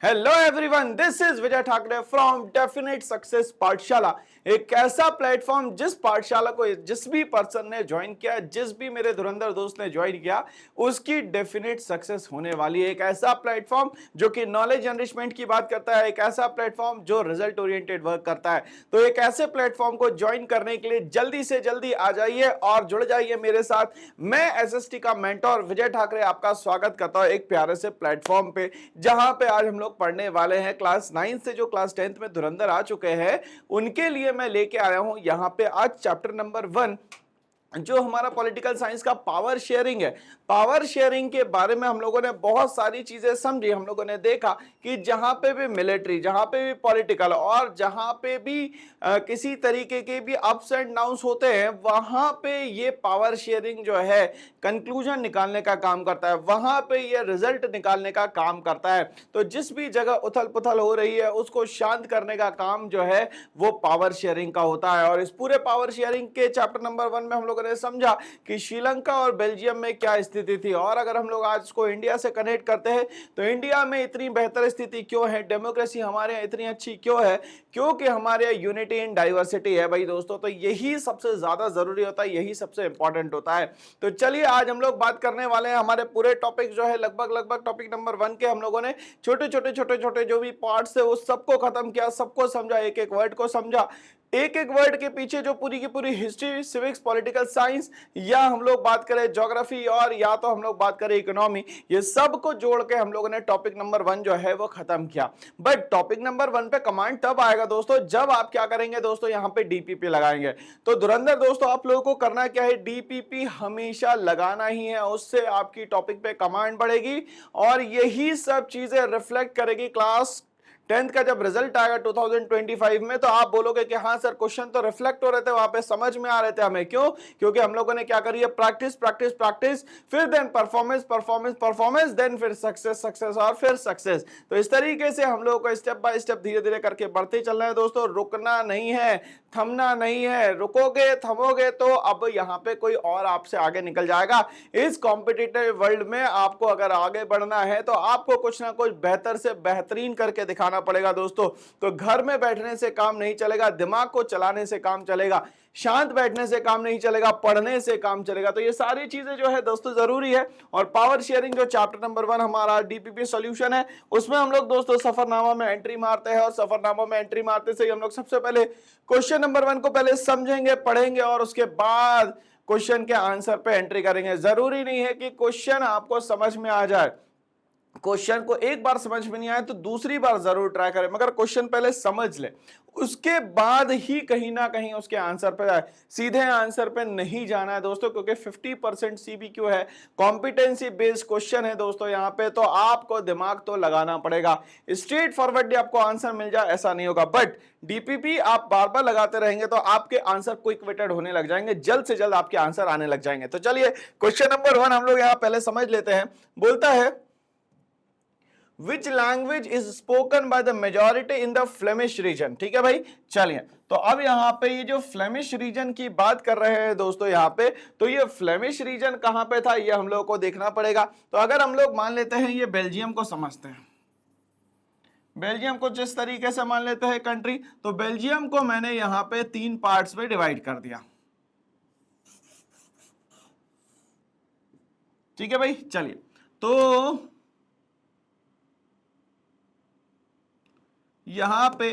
Hello everyone, this is Vijay Thackeray from definite success पाठशाला। एक ऐसा प्लेटफॉर्म जिस पाठशाला को जिस भी पर्सन ने ज्वाइन किया, जिस भी मेरे धुरंधर दोस्त ने ज्वाइन किया, उसकी डेफिनेट सक्सेस होने वाली है। एक ऐसा प्लेटफॉर्म जो कि नॉलेज एनरिचमेंट की बात करता है, एक ऐसा प्लेटफॉर्म जो रिजल्ट ओरिएंटेड वर्क करता है। तो एक ऐसे प्लेटफॉर्म को ज्वाइन करने के लिए जल्दी से जल्दी आ जाइए और जुड़ जाइए मेरे साथ। मैं एसएसटी का मेंटोर विजय ठाकरे आपका स्वागत करता हूं एक प्यारे से प्लेटफॉर्म पे, जहां पे आज हम लोग पढ़ने वाले हैं क्लास 9 से जो क्लास 10th में धुरंधर आ चुके हैं, उनके लिए मैं लेके आया हूं यहां पे आज चैप्टर नंबर 1, जो हमारा पॉलिटिकल साइंस का पावर शेयरिंग है। पावर शेयरिंग के बारे में हम लोगों ने बहुत सारी चीजें समझी। हम लोगों ने देखा कि जहां पे भी मिलिट्री, जहां पे भी पॉलिटिकल और जहां पे भी किसी तरीके के भी अप्स एंड डाउन्स होते हैं, वहां पे ये पावर शेयरिंग जो है कंक्लूजन निकालने का काम करता है, वहां पे ये रिजल्ट निकालने का काम करता है। तो जिस भी जगह उथल पुथल हो रही है उसको शांत करने का काम जो है वो पावर शेयरिंग का होता है। और इस पूरे पावर शेयरिंग के चैप्टर नंबर 1 में हम लोगों ने समझा कि श्रीलंका और बेल्जियम में क्या स्थिति थी, और अगर हम लोग आज इसको इंडिया से कनेक्ट करते हैं तो इंडिया में इतनी बेहतर स्थिति क्यों है, डेमोक्रेसी हमारे यहाँ इतनी अच्छी क्यों है, क्योंकि हमारे यहाँ यूनिटी इन डाइवर्सिटी है भाई दोस्तों। तो यही सबसे ज्यादा जरूरी होता है, यही सबसे इंपॉर्टेंट होता है। तो चलिए आज हम लोग बात करने वाले हैं, हमारे पूरे टॉपिक जो है लगभग टॉपिक नंबर 1 के हम लोगों ने छोटे छोटे जो भी पार्ट्स है वो सबको खत्म किया, सबको समझा, एक एक वर्ड को समझा, एक एक वर्ड के पीछे जो पूरी की पूरी हिस्ट्री, सिविक्स, पॉलिटिकल साइंस, या हम लोग बात करें ज्योग्राफी, और या तो हम लोग बात करें इकोनॉमी, ये सब को जोड़ के हम लोगों ने टॉपिक नंबर 1 जो है वो खत्म किया। बट टॉपिक नंबर 1 पे कमांड तब आएगा दोस्तों जब आप क्या करेंगे दोस्तों, यहाँ पे डीपीपी लगाएंगे। तो धुरंधर दोस्तों, आप लोगों को करना क्या है, डीपीपी हमेशा लगाना ही है, उससे आपकी टॉपिक पे कमांड बढ़ेगी और यही सब चीजें रिफ्लेक्ट करेगी क्लास 10th का जब रिजल्ट आएगा 2025 में। तो आप बोलोगे कि हाँ सर, क्वेश्चन तो रिफ्लेक्ट हो रहे थे वहां पे, समझ में आ रहे थे हमें, क्यों? क्योंकि हम लोगों ने क्या करी है, प्रैक्टिस प्रैक्टिस प्रैक्टिस, फिर then performance performance performance, then फिर सक्सेस सक्सेस और फिर सक्सेस। तो इस तरीके से हम लोगों को स्टेप बाय स्टेप धीरे धीरे करके बढ़ते चलना है दोस्तों, रुकना नहीं है, थमना नहीं है। रुकोगे थमोगे तो अब यहाँ पे कोई और आपसे आगे निकल जाएगा। इस कॉम्पिटिटिव वर्ल्ड में आपको अगर आगे बढ़ना है तो आपको कुछ ना कुछ बेहतर से बेहतरीन करके दिखाना पड़ेगा दोस्तों। तो घर में बैठने से काम नहीं चलेगा, दिमाग को चलाने से काम चलेगा, शांत बैठने से काम नहीं चलेगा, पढ़ने से काम चलेगा। तो ये सारी चीजें जो है दोस्तों जरूरी है। और पावर शेयरिंग जो चैप्टर नंबर 1 हमारा डीपीपी सॉल्यूशन है, उसमें हम लोग दोस्तों सफरनामा में एंट्री मारते हैं, और सफरनामा में एंट्री मारते से हम लोग सबसे पहले क्वेश्चन नंबर 1 को पहले समझेंगे, पढ़ेंगे, और उसके बाद क्वेश्चन के आंसर पे एंट्री करेंगे। जरूरी नहीं है कि क्वेश्चन आपको समझ में आ जाए, क्वेश्चन को एक बार समझ में नहीं आया तो दूसरी बार जरूर ट्राई करें, मगर क्वेश्चन पहले समझ ले, उसके बाद ही कहीं ना कहीं उसके आंसर पे जाए। सीधे आंसर पे नहीं जाना है दोस्तों, क्योंकि 50% सीबीक्यू है, कॉम्पिटेंसी बेस्ड क्वेश्चन है दोस्तों यहाँ पे। तो आपको दिमाग तो लगाना पड़ेगा, स्ट्रेट फॉरवर्ड आपको आंसर मिल जाए ऐसा नहीं होगा। बट डीपीपी आप बार बार लगाते रहेंगे तो आपके आंसर क्विक विटेड होने लग जाएंगे, जल्द से जल्द आपके आंसर आने लग जाएंगे। तो चलिए क्वेश्चन नंबर 1 हम लोग यहाँ पहले समझ लेते हैं। बोलता है, Which language is spoken by the majority in the Flemish region? ठीक है भाई, चलिए। तो अब यहाँ पे ये जो फ्लेमिश रीजन की बात कर रहे हैं दोस्तों यहाँ पे, तो ये फ्लेमिश रीजन कहाँ पे था ये हम लोग को देखना पड़ेगा। तो अगर हम लोग मान लेते हैं ये बेल्जियम को समझते हैं, बेल्जियम को जिस तरीके से मान लेते हैं कंट्री, तो बेल्जियम को मैंने यहाँ पे 3 पार्ट्स में डिवाइड कर दिया। ठीक है भाई, चलिए। तो यहां पे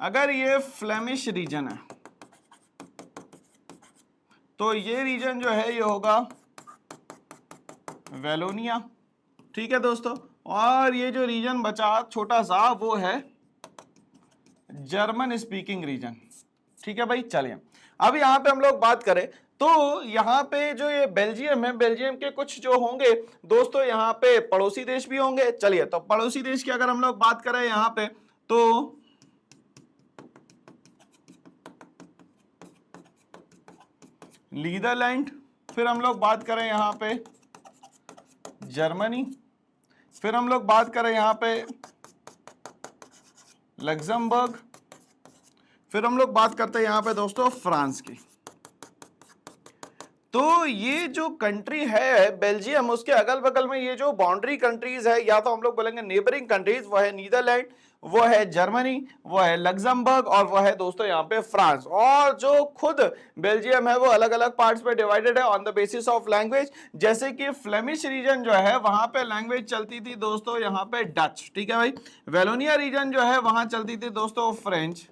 अगर ये फ्लेमिश रीजन है तो ये रीजन जो है ये होगा वेलोनिया। ठीक है दोस्तों, और ये जो रीजन बचा छोटा सा वो है जर्मन स्पीकिंग रीजन। ठीक है भाई, चलिए। अब यहां पे हम लोग बात करें तो यहाँ पे जो ये बेल्जियम है, बेल्जियम के कुछ जो होंगे दोस्तों यहाँ पे पड़ोसी देश भी होंगे। चलिए, तो पड़ोसी देश की अगर हम लोग बात करें यहाँ पे तो नीदरलैंड, फिर हम लोग बात करें यहाँ पे जर्मनी, फिर हम लोग बात करें यहाँ पे लग्जमबर्ग, फिर हम लोग बात करते हैं यहाँ पे दोस्तों फ्रांस की। तो ये जो कंट्री है बेल्जियम, उसके अगल बगल में ये जो बाउंड्री कंट्रीज है, या तो हम लोग बोलेंगे नेबरिंग कंट्रीज, वो है नीदरलैंड, वो है जर्मनी, वो है लग्जमबर्ग, और वो है दोस्तों यहाँ पे फ्रांस। और जो खुद बेल्जियम है वो अलग अलग पार्ट्स पे डिवाइडेड है on the basis of language. जैसे कि फ्लेमिश रीजन जो है वहां पे लैंग्वेज चलती थी दोस्तों यहाँ पे डच, ठीक है भाई। वेलोनिया रीजन जो है वहां चलती थी दोस्तों फ्रेंच,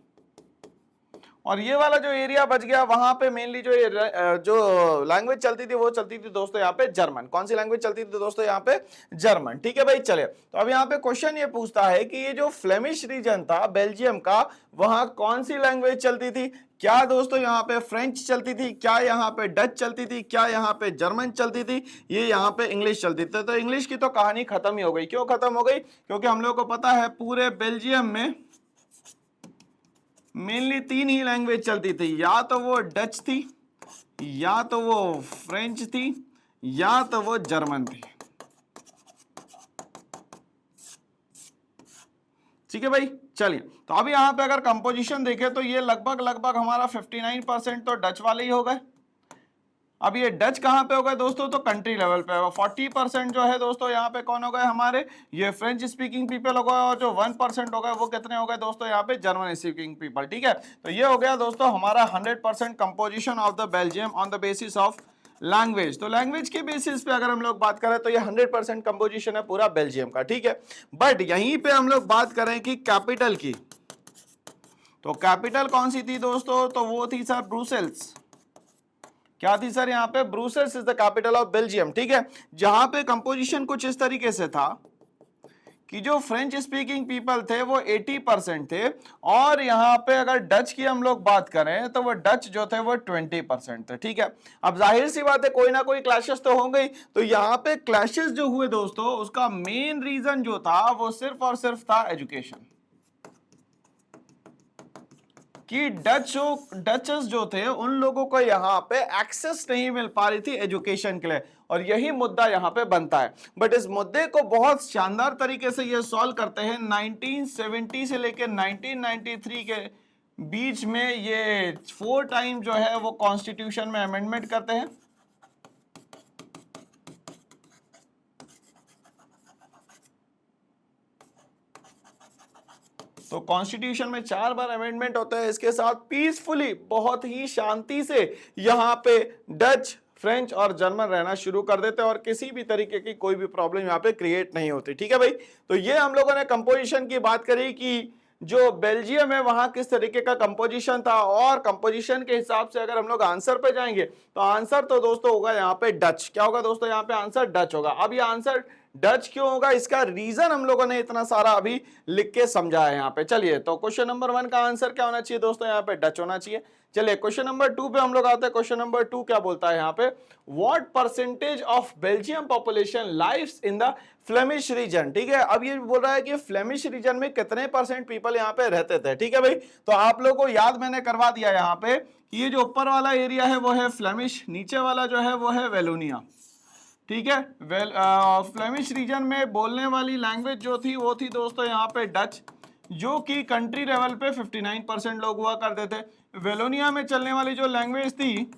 और ये वाला जो एरिया बच गया वहां पे मेनली जो लैंग्वेज चलती थी वो चलती थी दोस्तों यहाँ पे जर्मन। कौन सी लैंग्वेज चलती थी दोस्तों यहाँ पे? जर्मन, ठीक है भाई। चलिए, तो अब यहाँ पे क्वेश्चन ये पूछता है कि ये जो फ्लेमिश रीजन था बेल्जियम का, वहां कौन सी लैंग्वेज चलती थी? क्या दोस्तों यहाँ पे फ्रेंच चलती थी, क्या यहाँ पे डच चलती थी, क्या यहाँ पे जर्मन चलती थी, ये यहाँ पे इंग्लिश चलती थी? तो इंग्लिश की तो कहानी खत्म ही हो गई। क्यों खत्म हो गई? क्योंकि हम लोग को पता है पूरे बेल्जियम में मेनली तीन ही लैंग्वेज चलती थी, या तो वो डच थी, या तो वो फ्रेंच थी, या तो वो जर्मन थी। ठीक है भाई। चलिए, तो अब यहां पे अगर कंपोजिशन देखें तो ये लगभग लगभग हमारा 59% तो डच वाले ही हो गए। अब ये डच कहां पे हो गए दोस्तों? तो कंट्री लेवल पे होगा। 40% जो है दोस्तों यहाँ पे कौन हो गए हमारे? ये फ्रेंच स्पीकिंग पीपल हो गए, और जो 1% हो गए वो कितने हो गए दोस्तों यहाँ पे? जर्मन स्पीकिंग पीपल, ठीक है। तो ये हो गया दोस्तों हमारा 100% composition of the Belgium on the basis of language. तो लैंग्वेज के बेसिस पे अगर हम लोग बात करें तो ये 100% कंपोजिशन है पूरा बेल्जियम का, ठीक है। बट यहीं पे हम लोग बात करें कि कैपिटल की, तो कैपिटल कौन सी थी दोस्तों? तो वो थी सर ब्रुसेल्स। क्या थी सर यहाँ पे? Brussels is the capital of Belgium, ठीक है। जहां पे कंपोजिशन कुछ इस तरीके से था कि जो फ्रेंच स्पीकिंग पीपल थे वो 80% थे, और यहाँ पे अगर डच की हम लोग बात करें तो वो डच जो थे वो 20% थे, ठीक है। अब जाहिर सी बात है कोई ना कोई क्लैशेस तो होंगे। तो यहाँ पे क्लैशेस जो हुए दोस्तों, उसका मेन रीजन जो था वो सिर्फ और सिर्फ था एजुकेशन, कि डचेस जो थे उन लोगों को यहाँ पे एक्सेस नहीं मिल पा रही थी एजुकेशन के लिए, और यही मुद्दा यहाँ पे बनता है। बट इस मुद्दे को बहुत शानदार तरीके से ये सॉल्व करते हैं 1970 से लेकर 1993 के बीच में। ये 4 टाइम जो है वो कॉन्स्टिट्यूशन में अमेंडमेंट करते हैं। तो कॉन्स्टिट्यूशन में 4 बार अमेंडमेंट होता है। इसके साथ पीसफुली, बहुत ही शांति से यहाँ पे डच, फ्रेंच और जर्मन रहना शुरू कर देते हैं, और किसी भी तरीके की कोई भी प्रॉब्लम यहाँ पे क्रिएट नहीं होती, ठीक है भाई। तो ये हम लोगों ने कंपोजिशन की बात करी कि जो बेल्जियम है वहां किस तरीके का कंपोजिशन था, और कंपोजिशन के हिसाब से अगर हम लोग आंसर पे जाएंगे तो आंसर तो दोस्तों होगा यहाँ पे डच। क्या होगा दोस्तों? यहाँ पे आंसर डच होगा। अब ये आंसर डच क्यों होगा, इसका रीजन हम लोगों ने इतना सारा अभी लिख के समझा है यहाँ पे। चलिए, तो क्वेश्चन नंबर 1 का आंसर क्या होना चाहिए दोस्तों? यहाँ पे डच होना चाहिए। चलिए, क्वेश्चन नंबर 2 पे हम लोग आते हैं। क्वेश्चन नंबर 2 क्या बोलता है यहाँ पे? What percentage of Belgium population lives in the Flemish region, ठीक है। अब ये बोल रहा है कि फ्लेमिश रीजन में कितने % पीपल यहाँ पे रहते थे, ठीक है भाई। तो आप लोगों को याद मैंने करवा दिया यहाँ पे कि ये जो ऊपर वाला एरिया है वो है फ्लेमिश, नीचे वाला जो है वो है वेलोनिया, ठीक है। फ्लेमिश रीजन में बोलने वाली लैंग्वेज जो थी वो थी दोस्तों यहाँ पे डच, जो कि कंट्री लेवल पे 59% लोग हुआ करते थे। वेलोनिया में चलने वाली जो लैंग्वेज थी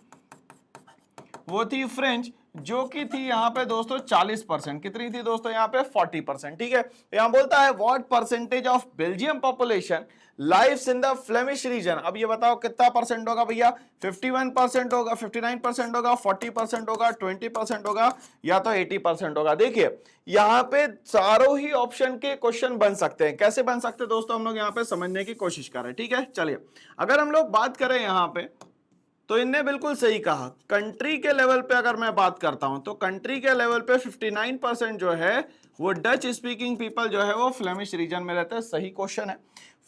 वो थी फ्रेंच, जो कि थी यहाँ पे दोस्तों 40%। कितनी थी दोस्तों? यहाँ पे 40%, ठीक है। यहाँ बोलता है what percentage of Belgium population lives in the Flemish region. अब ये बताओ कितना परसेंट होगा भैया? 51% होगा, 59% होगा, 40% होगा, 20% होगा, या तो 80% होगा। देखिए, यहाँ पे चारों ही ऑप्शन के क्वेश्चन बन सकते हैं। कैसे बन सकते हैं दोस्तों? हम लोग यहाँ पे समझने की कोशिश कर रहे हैं, ठीक है। चलिए, अगर हम लोग बात करें यहाँ पे तो इनने बिल्कुल सही कहा। कंट्री के लेवल पे अगर मैं बात करता हूं तो कंट्री के लेवल पे 59% जो है वो डच स्पीकिंग पीपल जो है वो फ्लेमिश रीजन में रहते हैं। सही क्वेश्चन है।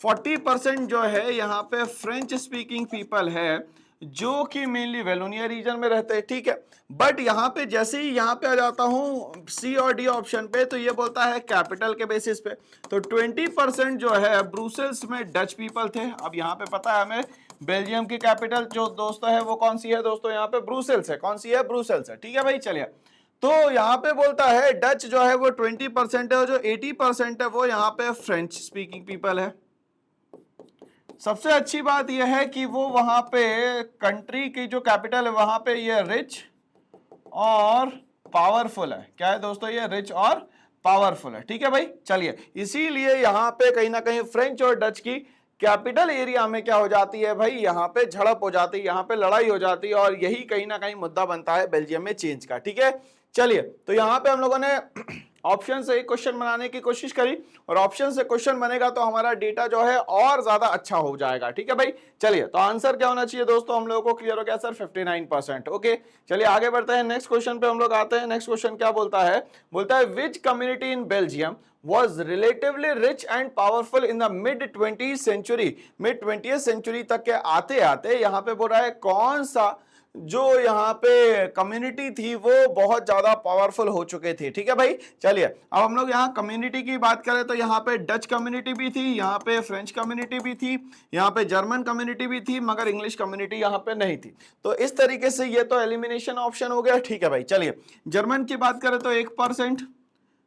40% जो है यहाँ पे फ्रेंच स्पीकिंग पीपल है, जो कि मेनली वेलोनिया रीजन में रहते हैं, ठीक है। बट यहाँ पे जैसे ही यहाँ पे आ जाता हूँ सी और डी ऑप्शन पे, तो ये बोलता है कैपिटल के बेसिस पे। तो 20% जो है ब्रुसेल्स में डच पीपल थे। अब यहाँ पे पता है हमें बेल्जियम की कैपिटल जो दोस्तों है वो कौन सी है दोस्तों? यहाँ पे ब्रुसेल्स है। कौन सी है? ब्रुसेल्स है, ठीक है भाई। चलिए, तो यहाँ पे बोलता है डच जो है वो 20% है, और जो 80% है वो यहाँ पे फ्रेंच स्पीकिंग पीपल है। सबसे अच्छी बात यह है कि वो वहां पे कंट्री की जो कैपिटल है वहां पे ये रिच और पावरफुल है। क्या है दोस्तों, ये रिच और पावरफुल है। ठीक है भाई, चलिए इसीलिए यहां पे कहीं ना कहीं फ्रेंच और डच की कैपिटल एरिया में क्या हो जाती है भाई, यहां पे झड़प हो जाती है, यहां पे लड़ाई हो जाती है, और यही कहीं ना कहीं मुद्दा बनता है बेल्जियम में चेंज का। ठीक है, चलिए तो यहां पे हम लोगों ने ऑप्शन से एक क्वेश्चन बनाने की कोशिश करी, और ऑप्शन से क्वेश्चन बनेगा तो हमारा डेटा जो है और ज्यादा अच्छा हो जाएगा। ठीक है भाई, चलिए तो आंसर क्या होना चाहिए दोस्तों, हम लोगों को क्लियर हो गया सर 59%। ओके, चलिए आगे बढ़ते हैं, नेक्स्ट क्वेश्चन पे हम लोग आते हैं। नेक्स्ट क्वेश्चन क्या बोलता है, बोलता है विच community in Belgium was relatively rich and powerful in the mid 20th century। Mid 20th century तक के आते आते यहां पे बोल रहा है कौन सा जो यहाँ पे कम्युनिटी थी वो बहुत ज्यादा पावरफुल हो चुके थे। ठीक है भाई, चलिए अब हम लोग यहाँ कम्युनिटी की बात करें तो यहाँ पे डच कम्युनिटी भी थी, यहाँ पे फ्रेंच कम्युनिटी भी थी, यहाँ पे जर्मन कम्युनिटी भी थी, मगर इंग्लिश कम्युनिटी यहाँ पे नहीं थी। तो इस तरीके से ये तो एलिमिनेशन ऑप्शन हो गया। ठीक है भाई, चलिए जर्मन की बात करें तो 1%,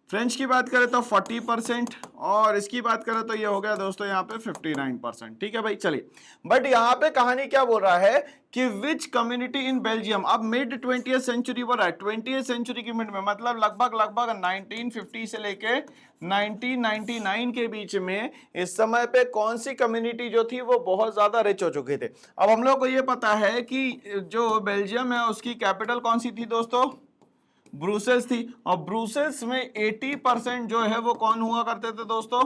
फ्रेंच की बात करें तो 40%, और इसकी बात करें तो ये हो गया दोस्तों यहाँ पे 59%। ठीक है भाई, चलिए बट यहाँ पे कहानी क्या बोल रहा है कि विच कम्युनिटी इन बेल्जियम, अब मिड 20th सेंचुरी बोल रहा है, 20th सेंचुरी की मिड में, मतलब लगभग 1950 से लेके 1999 के बीच में इस समय पे कौन सी कम्युनिटी जो थी वो बहुत ज्यादा रिच हो चुके थे। अब हम लोग को ये पता है कि जो बेल्जियम है उसकी कैपिटल कौन सी थी दोस्तों, ब्रुसेल्स थी, और ब्रुसेल्स में 80% जो है वो कौन हुआ करते थे दोस्तों,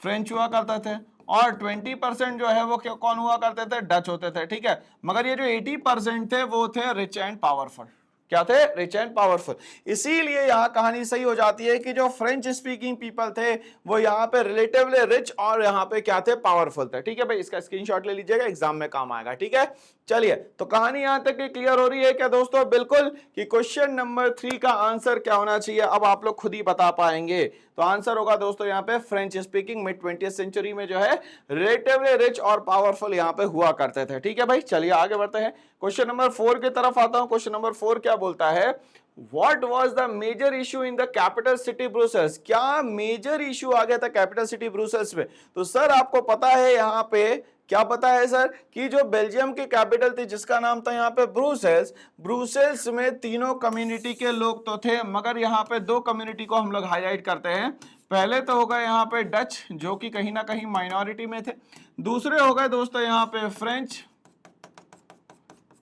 फ्रेंच हुआ करते थे, और 20% जो है वो कौन हुआ करते थे, डच होते थे। ठीक है, मगर ये जो 80% थे वो थे रिच एंड पावरफुल। क्या थे, रिच एंड पावरफुल। इसीलिए यहां कहानी सही हो जाती है कि जो फ्रेंच स्पीकिंग पीपल थे वो यहाँ पे रिलेटिवली रिच और यहाँ पे क्या थे, पावरफुल थे। ठीक है भाई, इसका स्क्रीनशॉट ले लीजिएगा, एग्जाम में काम आएगा। ठीक है, चलिए तो कहानी यहां तक क्लियर हो रही है क्या दोस्तों, बिल्कुल, कि क्वेश्चन नंबर 3 का आंसर क्या होना चाहिए अब आप लोग खुद ही बता पाएंगे। तो आंसर होगा दोस्तों यहाँ पे French speaking mid 20th century में जो है रिलेटिवली रिच और पावरफुल यहाँ पे हुआ करते थे। ठीक है भाई, चलिए आगे बढ़ते हैं, क्वेश्चन नंबर 4 की तरफ आता हूं। क्वेश्चन नंबर 4 क्या बोलता है, What was the major issue in the capital city Brussels? क्या मेजर इशू आ गया था कैपिटल सिटी ब्रुसेल्स में। तो सर आपको पता है यहाँ पे क्या पता है सर, कि जो बेल्जियम की कैपिटल थी जिसका नाम था यहाँ पे ब्रुसेल्स, ब्रुसेल्स में तीनों कम्युनिटी के लोग तो थे, मगर यहाँ पे दो कम्युनिटी को हम लोग हाईलाइट करते हैं। पहले तो होगा यहाँ पे डच जो कि कहीं ना कहीं माइनॉरिटी में थे, दूसरे हो गए दोस्तों यहाँ पे फ्रेंच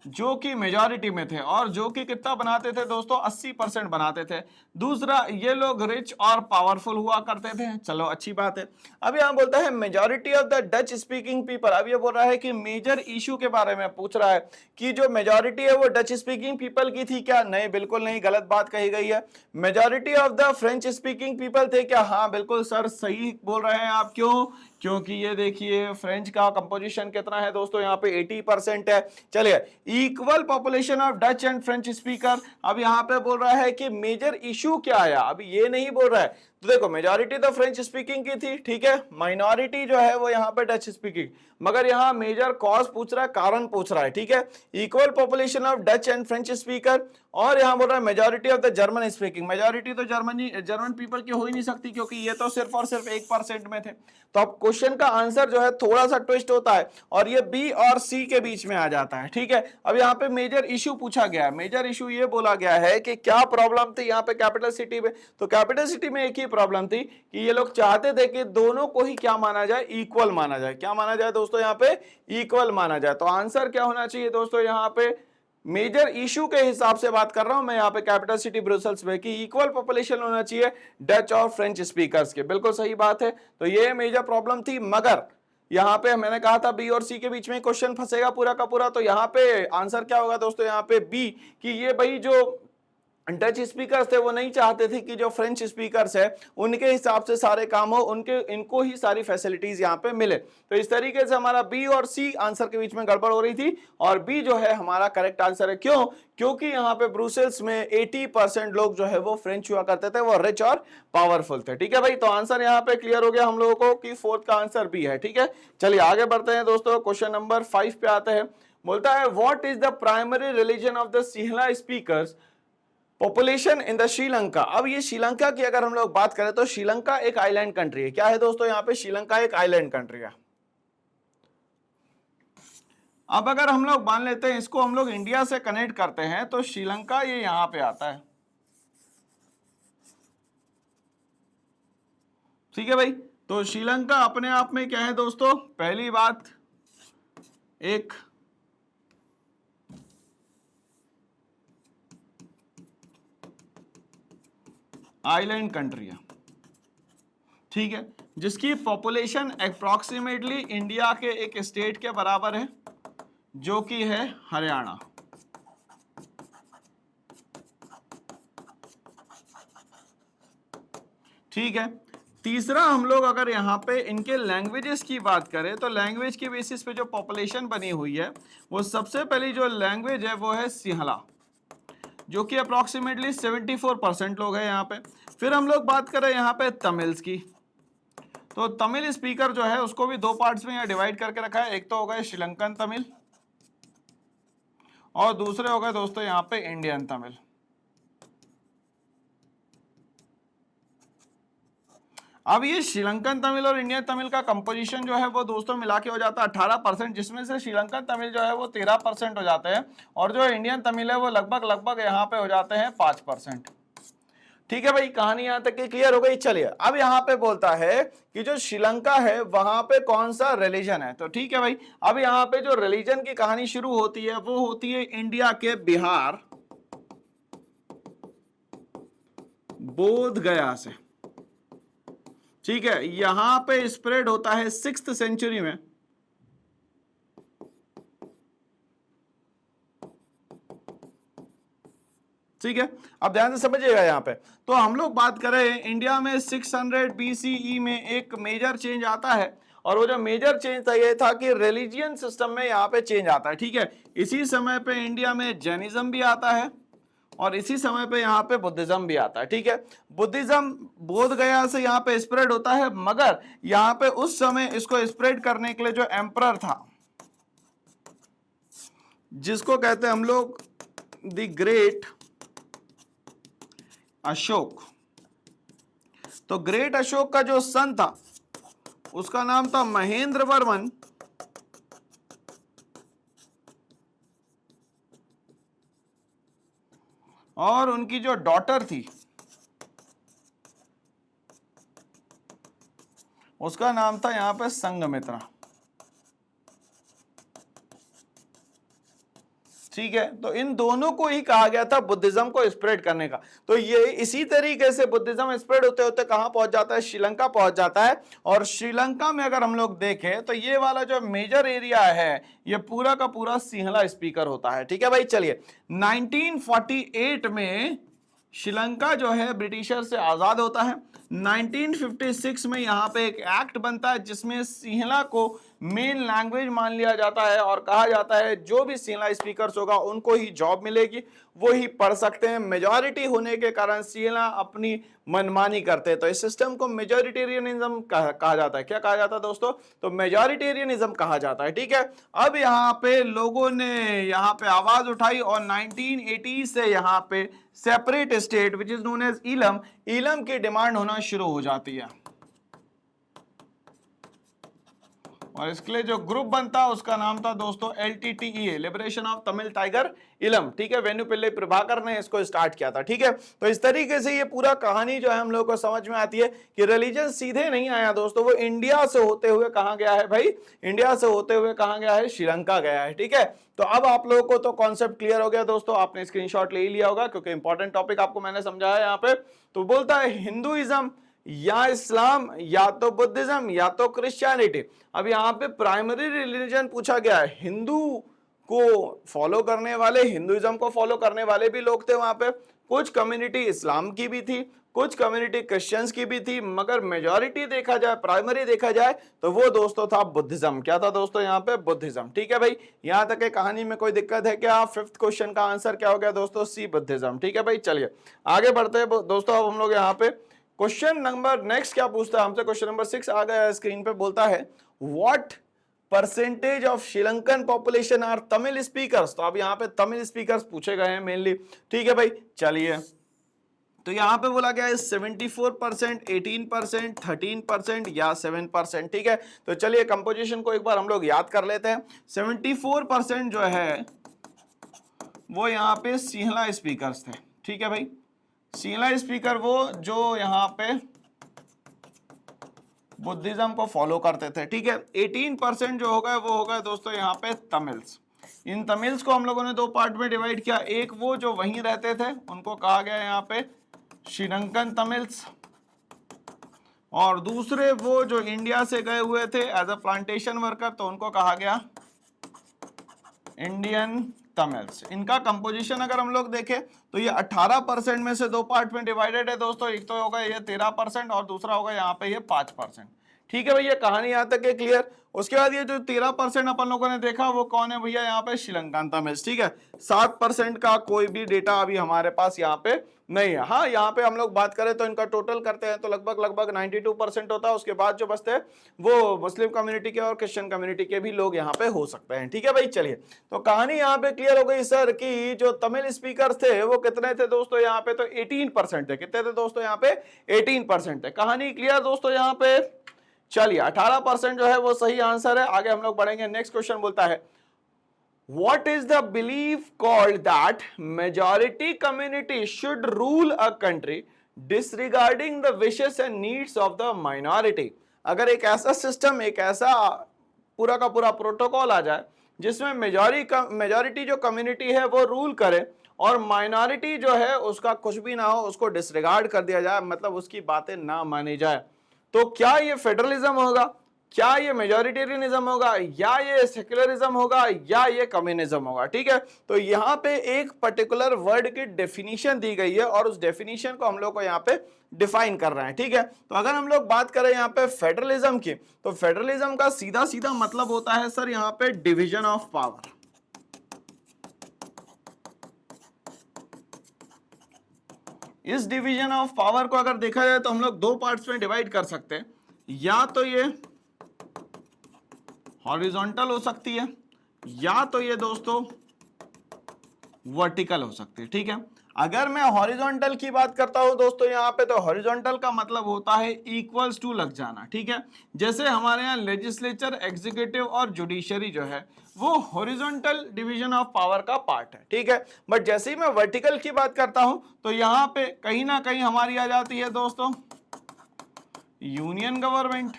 जो कि मेजॉरिटी में थे, और जो कि कितना बनाते थे दोस्तों, 80% बनाते थे। दूसरा, ये लोग रिच और पावरफुल हुआ करते थे। चलो अच्छी बात है। अब यहां बोलता है majority of the Dutch speaking people. अब ये बोल रहा है कि मेजर इशू के बारे में पूछ रहा है कि जो मेजॉरिटी है वो डच स्पीकिंग पीपल की थी क्या, नहीं बिल्कुल नहीं, गलत बात कही गई है। Majority of the French speaking people थे क्या, हाँ बिल्कुल सर सही बोल रहे हैं आप। क्यों, क्योंकि ये देखिए फ्रेंच का कंपोजिशन कितना है दोस्तों, यहाँ पे 80% है। चलिए, equal population of Dutch and French speaker. अब यहाँ पे बोल रहा है कि मेजर इशू क्या आया, अभी ये नहीं बोल रहा है। तो देखो मेजॉरिटी तो फ्रेंच स्पीकिंग की थी, ठीक है, माइनॉरिटी जो है वो यहाँ पे डच स्पीकिंग, मगर यहाँ मेजर कॉज पूछ रहा है, कारण पूछ रहा है। ठीक है, equal population of Dutch and French speaker, और यहाँ बोल रहा है majority of the German speaking. Majority तो जर्मन पीपल की हो ही नहीं सकती, क्योंकि ये तो सिर्फ और सिर्फ 1% में थे। तो अब क्वेश्चन का आंसर जो है थोड़ा सा ट्विस्ट होता है, और ये बी और सी के बीच में आ जाता है। ठीक है, अब यहाँ पे मेजर इशू पूछा गया है। मेजर इशू ये बोला गया है कि क्या प्रॉब्लम थी यहाँ पे कैपिटल सिटी में। तो कैपिटल सिटी में एक ही प्रॉब्लम थी कि ये लोग चाहते थे कि दोनों को ही क्या माना जाए, इक्वल माना जाए। क्या माना जाए दोस्तों, यहाँ पे इक्वल माना जाए। तो आंसर क्या होना चाहिए दोस्तों, यहाँ पे मेजर इशू के हिसाब से बात कर रहा हूं मैं यहाँ पे कैपिटल सिटी ब्रुसेल्स में, कि इक्वल पॉपुलेशन होना चाहिए डच और फ्रेंच स्पीकर्स के। बिल्कुल सही बात है। तो ये मेजर प्रॉब्लम थी, मगर यहाँ पे मैंने कहा था बी और सी के बीच में क्वेश्चन फंसेगा पूरा का पूरा। तो यहाँ पे आंसर क्या होगा दोस्तों, यहाँ पे बी, कि ये भाई जो डच स्पीकर्स थे वो नहीं चाहते थे कि जो फ्रेंच स्पीकर्स है उनके हिसाब से सारे काम हो, उनके इनको ही सारी फैसिलिटीज यहाँ पे मिले। तो इस तरीके से हमारा बी और सी आंसर के बीच में गड़बड़ हो रही थी, और बी जो है हमारा करेक्ट आंसर है। क्यों, क्योंकि यहाँ पे ब्रुसेल्स में 80% लोग जो है वो फ्रेंच हुआ करते थे, वो रिच और पावरफुल थे। ठीक है भाई, तो आंसर यहाँ पे क्लियर हो गया हम लोगों को कि फोर्थ का आंसर बी है। ठीक है, चलिए आगे बढ़ते हैं दोस्तों, क्वेश्चन नंबर 5 पे आते हैं। बोलता है what is the primary religion of the Sinhala speakers population in the Sri Lanka. अब ये श्रीलंका की अगर हम लोग बात करें तो श्रीलंका एक आइलैंड कंट्री है। क्या है दोस्तों, यहाँ पे श्रीलंका एक आइलैंड कंट्री है। अब अगर हम लोग मान लेते हैं इसको हम लोग इंडिया से कनेक्ट करते हैं तो श्रीलंका ये यहां पे आता है, ठीक है भाई। तो श्रीलंका अपने आप में क्या है दोस्तों, पहली बात एक आइलैंड कंट्री है, ठीक है, जिसकी पॉपुलेशन अप्रोक्सीमेटली इंडिया के एक स्टेट के बराबर है जो कि है हरियाणा। ठीक है। तीसरा हम लोग अगर यहाँ पे इनके लैंग्वेजेस की बात करें तो लैंग्वेज की बेसिस पे जो पॉपुलेशन बनी हुई है वो सबसे पहली जो लैंग्वेज है वो है सिंहला, जो कि अप्रोक्सीमेटली 74% लोग हैं यहाँ पे। फिर हम लोग बात करें यहाँ पे तमिल्स की, तो तमिल स्पीकर जो है उसको भी दो पार्ट्स में यहाँ डिवाइड करके रखा है, एक तो हो गए श्रीलंकन तमिल और दूसरे हो गए दोस्तों यहाँ पे इंडियन तमिल। अब ये श्रीलंकन तमिल और इंडियन तमिल का कंपोजिशन जो है वो दोस्तों मिला के हो जाता है 18%, जिसमें से श्रीलंकन तमिल जो है वो 13% हो जाते हैं और जो इंडियन तमिल है वो लगभग यहाँ पे हो जाते हैं 5%। ठीक है भाई, कहानी यहां तक की क्लियर हो गई। चलिए अब यहाँ पे बोलता है कि जो श्रीलंका है वहां पे कौन सा रिलीजन है, तो ठीक है भाई, अब यहाँ पे जो रिलीजन की कहानी शुरू होती है वो होती है इंडिया के बिहार बोध गया से, ठीक है। यहां पे स्प्रेड होता है 6th सेंचुरी में, ठीक है। अब ध्यान से समझिएगा यहाँ पे, तो हम लोग बात करें इंडिया में 600 BCE में एक मेजर चेंज आता है और वो जो मेजर चेंज था ये था कि रिलीजियन सिस्टम में यहाँ पे चेंज आता है, ठीक है। इसी समय पे इंडिया में जैनिज्म भी आता है और इसी समय पे यहाँ पे बुद्धिज्म भी आता है, ठीक है। बुद्धिज्म बोध गया से यहाँ पे स्प्रेड होता है, मगर यहाँ पे उस समय इसको स्प्रेड करने के लिए जो एम्परर था जिसको कहते हैं हम लोग द ग्रेट अशोक, तो ग्रेट अशोक का जो सन था उसका नाम था महेंद्र वर्मन, और उनकी जो डॉटर थी उसका नाम था यहां पे संघमित्रा, ठीक है। तो इन दोनों को ही कहा गया था बुद्धिज्म को स्प्रेड करने का। तो ये इसी तरीके से बुद्धिज्म स्प्रेड होते होते कहां पहुंच जाता है, श्रीलंका पहुंच जाता है। और श्रीलंका में अगर हम लोग देखें तो ये वाला जो मेजर एरिया है ये पूरा का पूरा सिंहला स्पीकर होता है, ठीक है भाई। चलिए 1948 में श्रीलंका जो है ब्रिटिशर से आजाद होता है। 1956 में यहाँ पे एक एक्ट बनता है जिसमें सिंहला को मेन लैंग्वेज मान लिया जाता है और कहा जाता है जो भी सिंहला स्पीकर्स होगा उनको ही जॉब मिलेगी, वो ही पढ़ सकते हैं। मेजॉरिटी होने के कारण सिंहला अपनी मनमानी करते हैं, तो इस सिस्टम को मेजॉरिटेरियनिज्म कहा जाता है। क्या कहा जाता है दोस्तों, तो मेजॉरिटेरियनिज्म कहा जाता है, ठीक है। अब यहाँ पे लोगों ने यहाँ पे आवाज उठाई और 1980 से यहाँ पे separate state which is known as Eelam की डिमांड होना शुरू हो जाती है और इसके लिए जो ग्रुप बनता उसका नाम था दोस्तों LTTE, liberation of Tamil tiger इलम, ठीक है। वेनुपिल्ले प्रभाकर ने इसको स्टार्ट किया था, ठीक है। तो इस तरीके से ये पूरा कहानी जो है हम लोग को समझ में आती है कि रिलीजन सीधे नहीं आया दोस्तों, वो इंडिया से होते हुए कहां गया है भाई, इंडिया से होते हुए कहां गया है, श्रीलंका गया है, ठीक है। तो अब आप लोगों को तो कॉन्सेप्ट क्लियर हो गया दोस्तों, आपने स्क्रीनशॉट ले लिया होगा क्योंकि इंपॉर्टेंट टॉपिक आपको मैंने समझाया यहाँ पे। तो बोलता है हिंदुइज्म या इस्लाम या तो बुद्धिज्म या तो क्रिश्चियनिटी। अब यहाँ पे प्राइमरी रिलीजन पूछा गया है, हिंदू को फॉलो करने वाले, हिंदुइज्म को फॉलो करने वाले भी लोग थे वहां पे, कुछ कम्युनिटी इस्लाम की भी थी, कुछ कम्युनिटी क्रिश्चियंस की भी थी, मगर मेजॉरिटी देखा जाए, प्राइमरी देखा जाए तो वो दोस्तों था बुद्धिज्म। क्या था दोस्तों यहाँ पे, बुद्धिज्म, ठीक है भाई। यहाँ तक के कहानी में कोई दिक्कत है क्या? 5th क्वेश्चन का आंसर क्या हो गया दोस्तों, सी बुद्धिज्म, ठीक है भाई। चलिए आगे बढ़ते हैं दोस्तों। अब हम लोग यहाँ पे क्वेश्चन नंबर नेक्स्ट क्या पूछता है हमसे, क्वेश्चन नंबर 6 आ गया स्क्रीन पे। बोलता है what percentage of Sri Lankan population are Tamil speakers. तो अब यहाँ पे तमिल स्पीकर्स पूछे गए हैं मेनली, ठीक है भाई। चलिए तो यहां पे बोला गया है 74%, 18%, 13% या 7%। ठीक है, तो चलिए कंपोजिशन को एक बार हम लोग याद कर लेते हैं। 74% जो है वो यहाँ पे सिंहला स्पीकर्स थे। ठीक है भाई, सिंहला स्पीकर वो जो यहाँ पे बुद्धिज्म को फॉलो करते थे। ठीक है, 18% जो होगा वो होगा दोस्तों यहाँ पे तमिल्स। इन तमिल्स को हम लोगों ने दो पार्ट में डिवाइड किया। एक वो जो वहीं रहते थे उनको कहा गया यहाँ पे श्रीलंकन तमिल्स, और दूसरे वो जो इंडिया से गए हुए थे एज अ प्लांटेशन वर्कर तो उनको कहा गया इंडियन तमिल्स। इनका कंपोजिशन अगर हम लोग देखें तो ये 18% में से दो पार्ट में डिवाइडेड है दोस्तों। एक तो होगा ये 13% और दूसरा होगा यहाँ पे ये 5%। ठीक है भैया, कहानी यहाँ तक है क्लियर। उसके बाद ये जो 13% अपन लोगों ने देखा वो कौन है भैया, यहाँ पे श्रीलंकन तमिल्स। ठीक है, 7% का कोई भी डेटा अभी हमारे पास यहाँ पे नहीं है। हाँ, यहाँ पे हम लोग बात करें तो इनका टोटल करते हैं तो लगभग 92% होता है। उसके बाद जो बचते हैं वो मुस्लिम कम्युनिटी के और क्रिश्चियन कम्युनिटी के भी लोग यहाँ पे हो सकते हैं। ठीक है भाई, चलिए तो कहानी यहाँ पे क्लियर हो गई सर कि जो तमिल स्पीकर्स थे वो कितने थे दोस्तों, यहाँ पे तो 18% थे। कितने थे दोस्तों, यहाँ पे 18% थे। कहानी क्लियर दोस्तों यहाँ पे। चलिए 18% जो है वो सही आंसर है। आगे हम लोग बढ़ेंगे। नेक्स्ट क्वेश्चन बोलता है What is the belief called that majority community should rule a country disregarding the wishes and needs of the minority? अगर एक ऐसा सिस्टम, एक ऐसा पूरा का पूरा प्रोटोकॉल आ जाए जिसमें मेजॉरिटी जो कम्युनिटी है वो रूल करे और माइनॉरिटी जो है उसका कुछ भी ना हो, उसको डिसरिगार्ड कर दिया जाए, मतलब उसकी बातें ना मानी जाए, तो क्या ये फेडरलिज्म होगा, क्या ये मेजॉरिटेरियनिज्म होगा, या ये सेक्युलरिज्म होगा, या ये कम्युनिज्म होगा? ठीक है, तो यहाँ पे एक पर्टिकुलर वर्ड की डेफिनेशन दी गई है और उस डेफिनेशन को हम लोग को यहाँ पे डिफाइन कर रहे हैं। ठीक है, तो अगर हम लोग बात करें यहाँ पे फेडरलिज्म की, तो फेडरलिज्म का सीधा सीधा मतलब होता है सर यहाँ पे डिवीजन ऑफ पावर। इस डिवीजन ऑफ पावर को अगर देखा जाए तो हम लोग दो पार्ट्स में डिवाइड कर सकते हैं। या तो ये हॉरिजॉन्टल हो सकती है या तो ये दोस्तों वर्टिकल हो सकती है। ठीक है, अगर मैं हॉरिजॉन्टल की बात करता हूं दोस्तों यहाँ पे, तो हॉरिजॉन्टल का मतलब होता है इक्वल्स टू लग जाना। ठीक है, जैसे हमारे यहाँ लेजिस्लेचर, एग्जीक्यूटिव और जुडिशरी जो है वो हॉरिजॉन्टल डिवीजन ऑफ पावर का पार्ट है। ठीक है, बट जैसे ही मैं वर्टिकल की बात करता हूं तो यहाँ पे कहीं ना कहीं हमारी आ जाती है दोस्तों यूनियन गवर्नमेंट,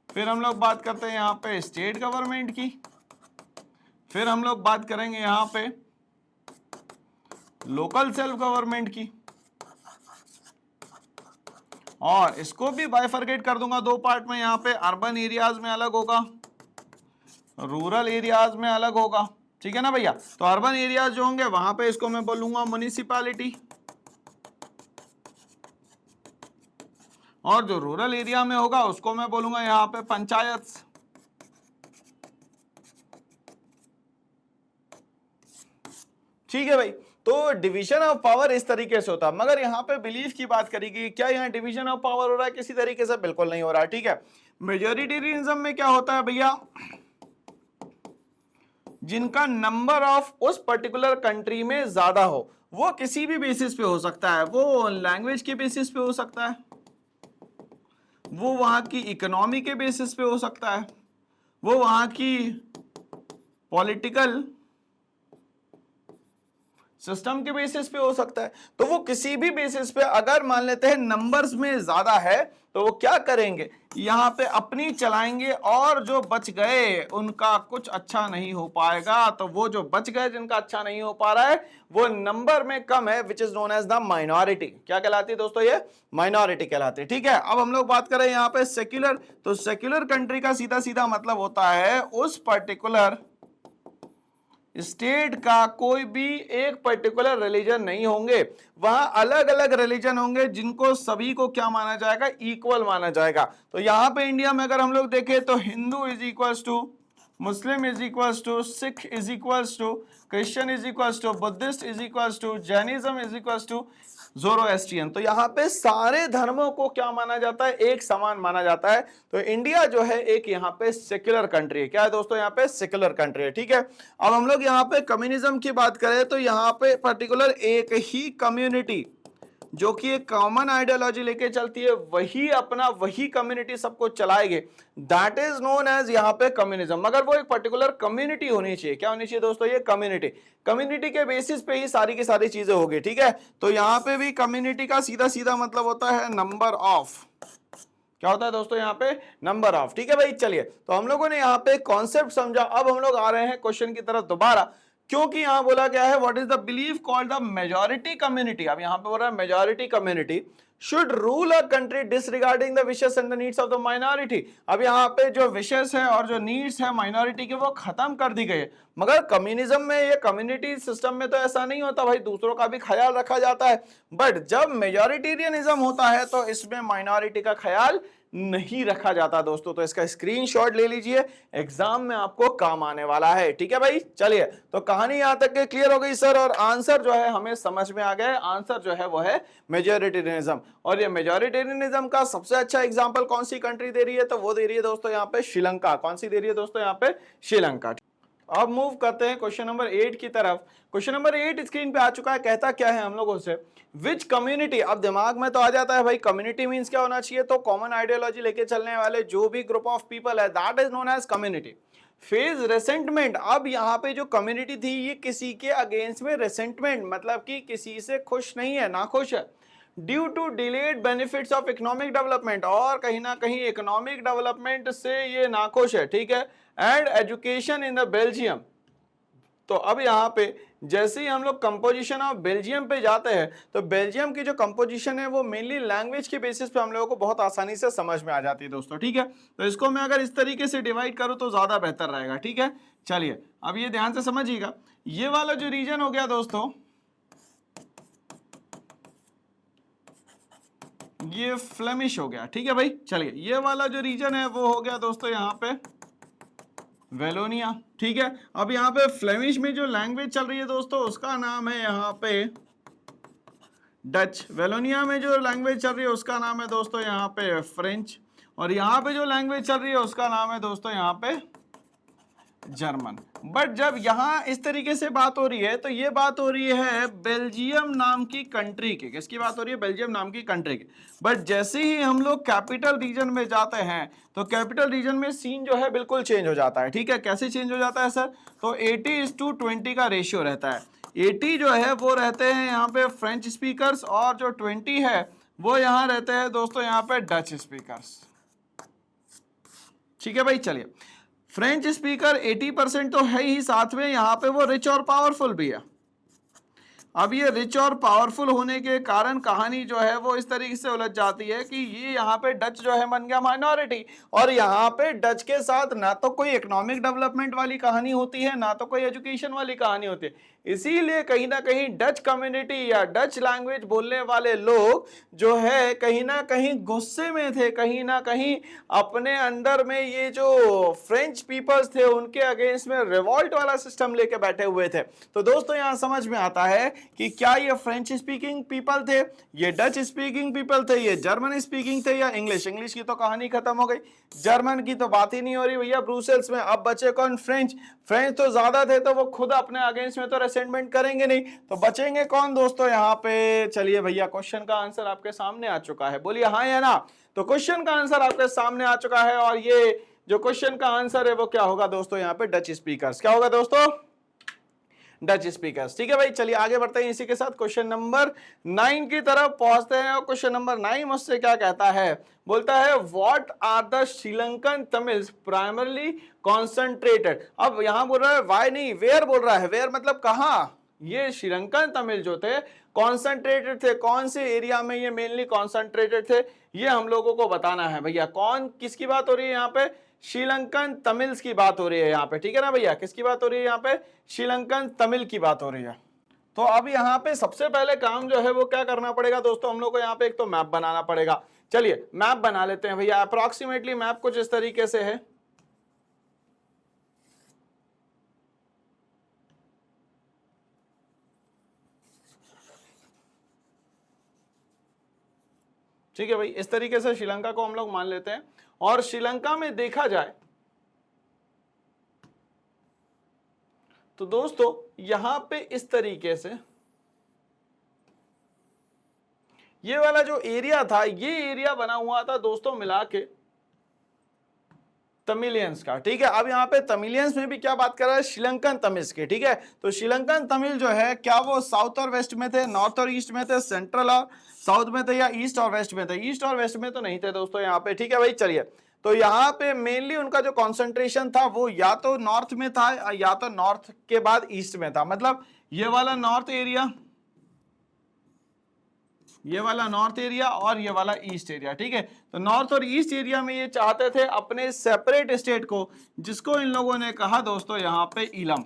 फिर हम लोग बात करते हैं यहाँ पे स्टेट गवर्नमेंट की, फिर हम लोग बात करेंगे यहाँ पे लोकल सेल्फ गवर्नमेंट की, और इसको भी बाइफरकेट कर दूंगा दो पार्ट में। यहाँ पे अर्बन एरियाज में अलग होगा, रूरल एरियाज में अलग होगा। ठीक है ना भैया, तो अर्बन एरियाज जो होंगे वहां पे इसको मैं बोलूंगा म्युनिसिपैलिटी, और जो रूरल एरिया में होगा उसको मैं बोलूंगा यहाँ पे पंचायत। ठीक है भाई, तो डिवीजन ऑफ पावर इस तरीके से होता है। मगर यहाँ पे बिलीफ की बात करेगी, क्या यहाँ डिवीजन ऑफ पावर हो रहा है? किसी तरीके से बिल्कुल नहीं हो रहा है। ठीक है, मेजॉरिटेरियनिज्म में क्या होता है भैया, जिनका नंबर ऑफ उस पर्टिकुलर कंट्री में ज्यादा हो, वो किसी भी बेसिस पे हो सकता है। वो लैंग्वेज के बेसिस पे हो सकता है, वो वहां की इकोनॉमी के बेसिस पे हो सकता है, वो वहां की पॉलिटिकल सिस्टम के बेसिस पे हो सकता है। तो वो किसी भी बेसिस पे अगर मान लेते हैं नंबर्स में ज्यादा है तो वो क्या करेंगे, यहाँ पे अपनी चलाएंगे, और जो बच गए उनका कुछ अच्छा नहीं हो पाएगा। तो वो जो बच गए जिनका अच्छा नहीं हो पा रहा है वो नंबर में कम है, which is known as the minority. क्या कहलाती है दोस्तों, ये माइनॉरिटी कहलाती है। ठीक है, अब हम लोग बात करें यहाँ पे सेक्युलर, तो सेक्युलर कंट्री का सीधा सीधा मतलब होता है उस पर्टिकुलर स्टेट का कोई भी एक पर्टिकुलर रिलीजन नहीं होंगे, वहां अलग अलग रिलीजन होंगे जिनको सभी को क्या माना जाएगा, इक्वल माना जाएगा। तो यहां पे इंडिया में अगर हम लोग देखें तो Hindu is equals to Muslim, is equals to Sikh, is equals to Christian, is equals to Buddhist, is equals to Jainism, is equals to Zoroastrian. तो यहाँ पे सारे धर्मों को क्या माना जाता है, एक समान माना जाता है। तो इंडिया जो है एक यहाँ पे सेक्युलर कंट्री है। क्या है दोस्तों, यहाँ पे सेक्युलर कंट्री है। ठीक है, अब हम लोग यहाँ पे कम्युनिज्म की बात करें तो यहाँ पे पर्टिकुलर एक ही कम्युनिटी जो कि एक कॉमन आइडियोलॉजी लेके चलती है, वही कम्युनिटी सबको चलाएगी, दैट इज नोन एज यहाँ पे कम्युनिज्म। मगर वो एक पर्टिकुलर कम्युनिटी होनी चाहिए। क्या होनी चाहिए दोस्तों? ये कम्युनिटी के बेसिस पे ही सारी की सारी चीजें होगी, ठीक है। तो यहाँ पे भी कम्युनिटी का सीधा सीधा मतलब होता है नंबर ऑफ, क्या होता है दोस्तों यहाँ पे? नंबर ऑफ, ठीक है भाई। चलिए, तो हम लोगों ने यहाँ पे कॉन्सेप्ट समझा। अब हम लोग आ रहे हैं क्वेश्चन की तरफ दोबारा, क्योंकि यहां बोला गया है what is the belief called the majority community. अब यहां पे बोल रहा है majority community should rule a country disregarding the wishes and the needs of the minority. अब यहाँ पे जो विशेस है और जो नीड्स है माइनॉरिटी के, वो खत्म कर दी गई है। मगर कम्युनिज्म में, ये कम्युनिटी सिस्टम में तो ऐसा नहीं होता भाई, दूसरों का भी ख्याल रखा जाता है। बट जब मेजॉरिटेरियनिज्म होता है तो इसमें माइनॉरिटी का ख्याल नहीं रखा जाता दोस्तों। तो इसका स्क्रीनशॉट ले लीजिए, एग्जाम में आपको काम आने वाला है, ठीक है भाई। चलिए, तो कहानी यहां तक के क्लियर हो गई सर, और आंसर जो है हमें समझ में आ गया। आंसर जो है वो है मेजॉरिटेरियनिज्म। और ये मेजॉरिटेरियनिज्म का सबसे अच्छा एग्जांपल कौन सी कंट्री दे रही है? तो वो दे रही है दोस्तों यहाँ पे श्रीलंका। कौन सी दे रही है दोस्तों यहाँ पे? श्रीलंका। अब मूव करते हैं क्वेश्चन नंबर 8 की तरफ। क्वेश्चन नंबर 8 स्क्रीन पे आ चुका है। कहता क्या है हम लोगों से? विच कम्युनिटी, अब दिमाग में तो आ जाता है भाई कम्युनिटी मींस क्या होना चाहिए? तो कॉमन आइडियोलॉजी लेके चलने वाले जो भी ग्रुप ऑफ पीपल है, that is known as community. Phase resentment, अब यहाँ पे जो कम्युनिटी थी ये किसी के अगेंस्ट में रेसेंटमेंट, मतलब कि किसी से खुश नहीं है, नाखुश है। Due to delayed benefits of economic development, और कहीं ना कहीं इकोनॉमिक डेवलपमेंट से ये नाखुश है, ठीक है। And education in the Belgium. तो अब यहाँ पे जैसे ही हम लोग कंपोजिशन ऑफ बेल्जियम पे जाते हैं, तो बेल्जियम की जो कंपोजिशन है वो मेनली लैंग्वेज के बेसिस पे हम लोगों को बहुत आसानी से समझ में आ जाती है दोस्तों, ठीक है। तो इसको मैं अगर इस तरीके से डिवाइड करूं तो ज्यादा बेहतर रहेगा, ठीक है। चलिए, अब ये ध्यान से समझिएगा, ये वाला जो रीजन हो गया दोस्तों, ये फ्लेमिश हो गया, ठीक है भाई। चलिए, ये वाला जो रीजन है वो हो गया दोस्तों यहाँ पे वेलोनिया, ठीक है। अब यहाँ पे फ्लेमिश में जो लैंग्वेज चल रही है दोस्तों, उसका नाम है यहाँ पे डच। वेलोनिया में जो लैंग्वेज चल रही है उसका नाम है दोस्तों यहाँ पे फ्रेंच। और यहाँ पे जो लैंग्वेज चल रही है उसका नाम है दोस्तों यहाँ पे जर्मन। बट जब यहां इस तरीके से बात हो रही है, तो ये बात हो रही है बेल्जियम नाम की कंट्री की। किसकी बात हो रही है? बेल्जियम नाम की कंट्री की। बट जैसे ही हम लोग कैपिटल रीजन में जाते हैं, तो कैपिटल रीजन में सीन जो है बिल्कुल चेंज हो जाता है, ठीक है। कैसे चेंज हो जाता है सर? तो 80:20 का रेशियो रहता है। 80 जो है वो रहते हैं यहाँ पे फ्रेंच स्पीकर्स, और जो 20 है वो यहाँ रहते हैं दोस्तों यहाँ पे डच स्पीकर्स, ठीक है भाई। चलिए, फ्रेंच स्पीकर 80% तो है ही, साथ में यहाँ पे वो रिच और पावरफुल भी है। अब ये रिच और पावरफुल होने के कारण कहानी जो है वो इस तरीके से उलझ जाती है कि ये यहाँ पे डच जो है बन गया माइनॉरिटी, और यहाँ पे डच के साथ ना तो कोई इकोनॉमिक डेवलपमेंट वाली कहानी होती है, ना तो कोई एजुकेशन वाली कहानी होती है। इसीलिए कहीं ना कहीं डच कम्युनिटी या डच लैंग्वेज बोलने वाले लोग जो है कहीं ना कहीं गुस्से में थे, कहीं ना कहीं अपने अंदर में ये जो फ्रेंच पीपल्स थे उनके अगेंस्ट में रिवॉल्ट वाला सिस्टम लेके बैठे हुए थे। तो दोस्तों यहाँ समझ में आता है कि क्या ये फ्रेंच स्पीकिंग पीपल थे, ये डच स्पीकिंग पीपल थे, ये जर्मन स्पीकिंग थे, या इंग्लिश। इंग्लिश की तो कहानी खत्म हो गई, जर्मन की तो बात ही नहीं हो रही भैया ब्रुसेल्स में। अब बचे कौन? फ्रेंच। फ्रेंच तो ज्यादा थे तो वो खुद अपने अगेंस्ट में तो रेसेंटमेंट करेंगे नहीं, तो बचेंगे कौन दोस्तों यहाँ पे? चलिए भैया, क्वेश्चन का आंसर आपके सामने आ चुका है, बोलिए हाँ या ना। तो क्वेश्चन का आंसर आपके सामने आ चुका है, और ये जो क्वेश्चन का आंसर है वो क्या होगा दोस्तों यहाँ पे? Dutch speakers. क्या होगा दोस्तों? डच स्पीकर्स, ठीक है भाई। चलिए आगे बढ़ते हैं, इसी के साथ क्वेश्चन नंबर 9 की तरफ पहुंचते हैं। और क्वेश्चन नंबर 9 मुझसे क्या कहता है? बोलता है what are the Sri Lankan Tamils primarily concentrated. अब यहां बोल रहा है वाई नहीं, वेयर बोल रहा है। वेयर मतलब कहां? ये श्रीलंकन तमिल जो थे कॉन्सेंट्रेटेड थे, कौन से एरिया में ये मेनली कॉन्सेंट्रेटेड थे, ये हम लोगों को बताना है भैया। कौन, किसकी बात हो रही है यहाँ पे? श्रीलंकन तमिल्स की बात हो रही है यहाँ पे, ठीक है ना भैया। किसकी बात हो रही है यहाँ पे? श्रीलंकन तमिल की बात हो रही है। तो अब यहाँ पे सबसे पहले काम जो है वो क्या करना पड़ेगा दोस्तों? हम लोग को यहाँ पे एक तो मैप बनाना पड़ेगा। चलिए मैप बना लेते हैं भैया। अप्रोक्सीमेटली मैप कुछ इस तरीके से है, ठीक है भाई। इस तरीके से श्रीलंका को हम लोग मान लेते हैं, और श्रीलंका में देखा जाए तो दोस्तों यहां पे इस तरीके से ये वाला जो एरिया था, ये एरिया बना हुआ था दोस्तों मिला के तमिलियंस का, ठीक है। अब यहाँ पे तमिलियंस में भी क्या बात कर रहा है, श्रीलंकन तमिल्स के, ठीक है। तो श्रीलंकन तमिल जो है क्या वो साउथ और वेस्ट में थे, नॉर्थ और ईस्ट में थे, सेंट्रल और साउथ में थे, या ईस्ट और वेस्ट में थे? ईस्ट और वेस्ट में तो नहीं थे दोस्तों यहाँ पे, ठीक है भाई। चलिए, तो यहाँ पे मेनली उनका जो कॉन्सेंट्रेशन था वो या तो नॉर्थ में था या तो नॉर्थ के बाद ईस्ट में था। मतलब ये वाला नॉर्थ एरिया, ये वाला नॉर्थ एरिया और ये वाला ईस्ट एरिया, ठीक है। तो नॉर्थ और ईस्ट एरिया में ये चाहते थे अपने सेपरेट स्टेट को, जिसको इन लोगों ने कहा दोस्तों यहाँ पे ईलम।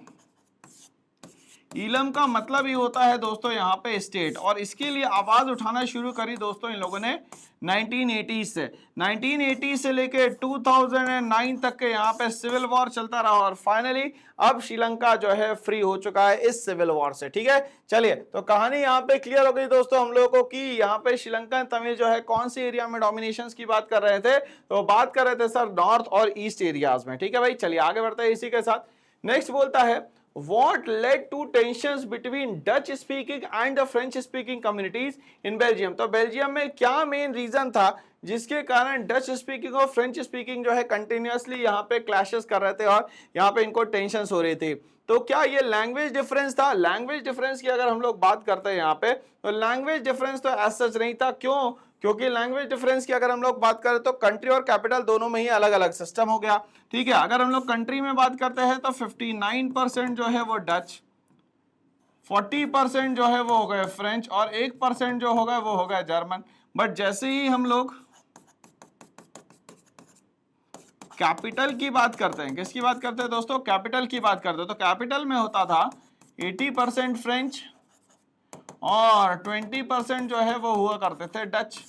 ईलम का मतलब ही होता है दोस्तों यहाँ पे स्टेट, और इसके लिए आवाज उठाना शुरू करी दोस्तों इन लोगों ने 1980 से। 1980 से लेके 2009 तक के यहाँ पे सिविल वॉर चलता रहा, और फाइनली अब श्रीलंका जो है फ्री हो चुका है इस सिविल वॉर से, ठीक है। चलिए, तो कहानी यहाँ पे क्लियर हो गई दोस्तों हम लोगों को कि यहाँ पे श्रीलंकन तमिल जो है कौन सी एरिया में डोमिनेशन की बात कर रहे थे, तो बात कर रहे थे सर नॉर्थ और ईस्ट एरियाज में, ठीक है भाई। चलिए आगे बढ़ते हैं इसी के साथ। नेक्स्ट बोलता है what led to tensions between Dutch speaking and the French speaking communities in Belgium? तो बेल्जियम में क्या मेन रीजन था जिसके कारण डच स्पीकिंग और फ्रेंच स्पीकिंग जो है कंटिन्यूअसली यहाँ पे क्लैशेस कर रहे थे और यहाँ पे इनको टेंशंस हो रही थी? तो क्या ये लैंग्वेज डिफरेंस था? लैंग्वेज डिफरेंस की अगर हम लोग बात करते हैं यहाँ पे, तो लैंग्वेज डिफरेंस तो एज सच नहीं था। क्यों? क्योंकि लैंग्वेज डिफरेंस की अगर हम लोग बात करें तो कंट्री और कैपिटल दोनों में ही अलग अलग सिस्टम हो गया, ठीक है। अगर हम लोग कंट्री में बात करते हैं तो 59% जो है वो डच, 40% जो है वो हो गए फ्रेंच, और 1% जो हो गए वो हो गए जर्मन। बट जैसे ही हम लोग कैपिटल की बात करते हैं, किसकी बात करते हैं दोस्तों? कैपिटल की बात करते हैं, तो कैपिटल में होता था 80% फ्रेंच और 20% जो है वो हुआ करते थे डच।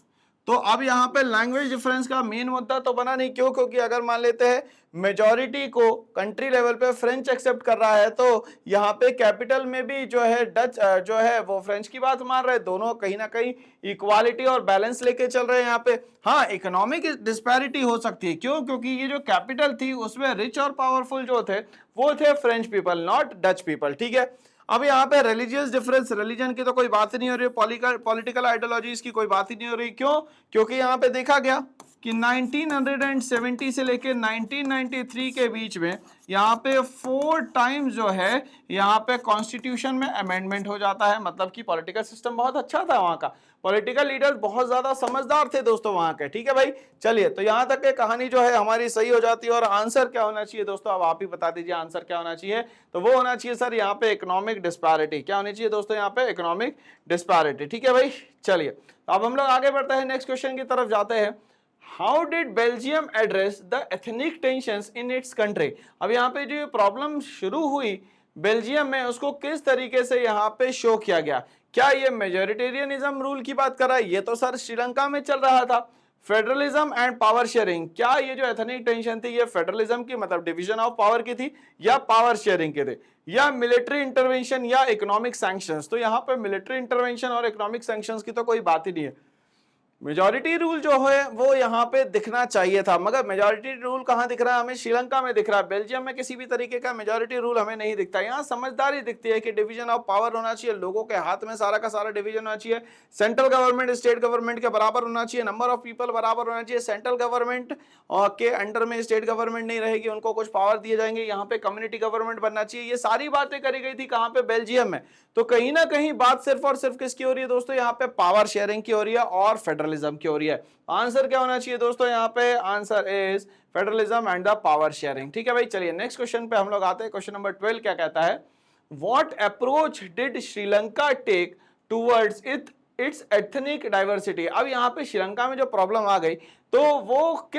तो अब यहाँ पे लैंग्वेज डिफरेंस का मेन मुद्दा तो बना नहीं। क्यों? क्योंकि अगर मान लेते हैं मेजॉरिटी को कंट्री लेवल पे फ्रेंच एक्सेप्ट कर रहा है, तो यहाँ पे कैपिटल में भी जो है डच जो है वो फ्रेंच की बात मान रहे हैं। दोनों कहीं ना कहीं इक्वालिटी और बैलेंस लेके चल रहे हैं यहाँ पे। हाँ, इकोनॉमिक डिस्पैरिटी हो सकती है। क्यों? क्योंकि ये जो कैपिटल थी उसमें रिच और पावरफुल जो थे वो थे French people, not Dutch people, ठीक है। अब यहाँ पे रिलीजियस डिफरेंस, रिलीजन की तो कोई बात ही नहीं हो रही है, पॉलिटिकल आइडियोलॉजीज की कोई बात ही नहीं हो रही। क्यों? क्योंकि यहाँ पे देखा गया कि 1970 से लेके 1993 के बीच में यहाँ पे 4 टाइम्स जो है यहाँ पे कॉन्स्टिट्यूशन में अमेंडमेंट हो जाता है। मतलब कि पॉलिटिकल सिस्टम बहुत अच्छा था वहाँ का, पॉलिटिकल लीडर्स बहुत ज्यादा समझदार थे दोस्तों वहाँ के, ठीक है भाई। चलिए, तो यहाँ तक के कहानी जो है हमारी सही हो जाती है। और आंसर क्या होना चाहिए दोस्तों? अब आप ही बता दीजिए आंसर क्या होना चाहिए। तो वो होना चाहिए सर यहाँ पे इकोनॉमिक डिस्पैरिटी। क्या होनी चाहिए दोस्तों? यहाँ पे इकोनॉमिक डिस्पैरिटी, ठीक है भाई। चलिए, तो अब हम लोग आगे बढ़ते हैं, नेक्स्ट क्वेश्चन की तरफ जाते हैं। How did Belgium address the ethnic tensions in its country? अब यहाँ पे जो प्रॉब्लम शुरू हुई बेल्जियम में, उसको किस तरीके से यहाँ पे शो किया गया? क्या ये मेजोरिटेरियनिज्म रूल की बात कर रहा है? ये तो सर श्रीलंका में चल रहा था। फेडरलिज्म एंड पावर शेयरिंग, क्या ये जो एथनिक टेंशन थी ये फेडरलिज्म की मतलब डिवीजन ऑफ पावर की थी, या पावर शेयरिंग के थे, या मिलिट्री इंटरवेंशन, या इकोनॉमिक सैंक्शंस? तो यहाँ पे मिलिट्री इंटरवेंशन और इकोनॉमिक सैंक्शंस की तो कोई बात ही नहीं है। मेजॉरिटी रूल जो है वो यहाँ पे दिखना चाहिए था, मगर मेजॉरिटी रूल कहाँ दिख रहा है? हमें श्रीलंका में दिख रहा है। बेल्जियम में किसी भी तरीके का मेजॉरिटी रूल हमें नहीं दिखता। यहाँ समझदारी दिखती है कि डिवीजन ऑफ पावर होना चाहिए, लोगों के हाथ में सारा का सारा डिवीजन होना चाहिए, सेंट्रल गवर्नमेंट स्टेट गवर्नमेंट के बराबर होना चाहिए, नंबर ऑफ पीपल बराबर होना चाहिए, सेंट्रल गवर्नमेंट के अंडर में स्टेट गवर्नमेंट नहीं रहेगी, उनको कुछ पावर दिए जाएंगे, यहाँ पे कम्युनिटी गवर्नमेंट बनना चाहिए। ये सारी बातें करी गई थी कहाँ पे? बेल्जियम में। तो कहीं ना कहीं बात सिर्फ और सिर्फ किसकी हो रही है दोस्तों? यहाँ पे पावर शेयरिंग की हो रही है और फेडरलिज्म की हो रही है। आंसर क्या होना चाहिए दोस्तों? यहाँ पे answer is federalism and the power sharing, ठीक है भाई। चलिए नेक्स्ट क्वेश्चन पे हम लोग आते हैं। क्वेश्चन नंबर 12 क्या कहता है? What approach did Sri Lanka take towards its ethnic diversity? अब यहाँ पे श्रीलंका में जो प्रॉब्लम आ गई, तो वो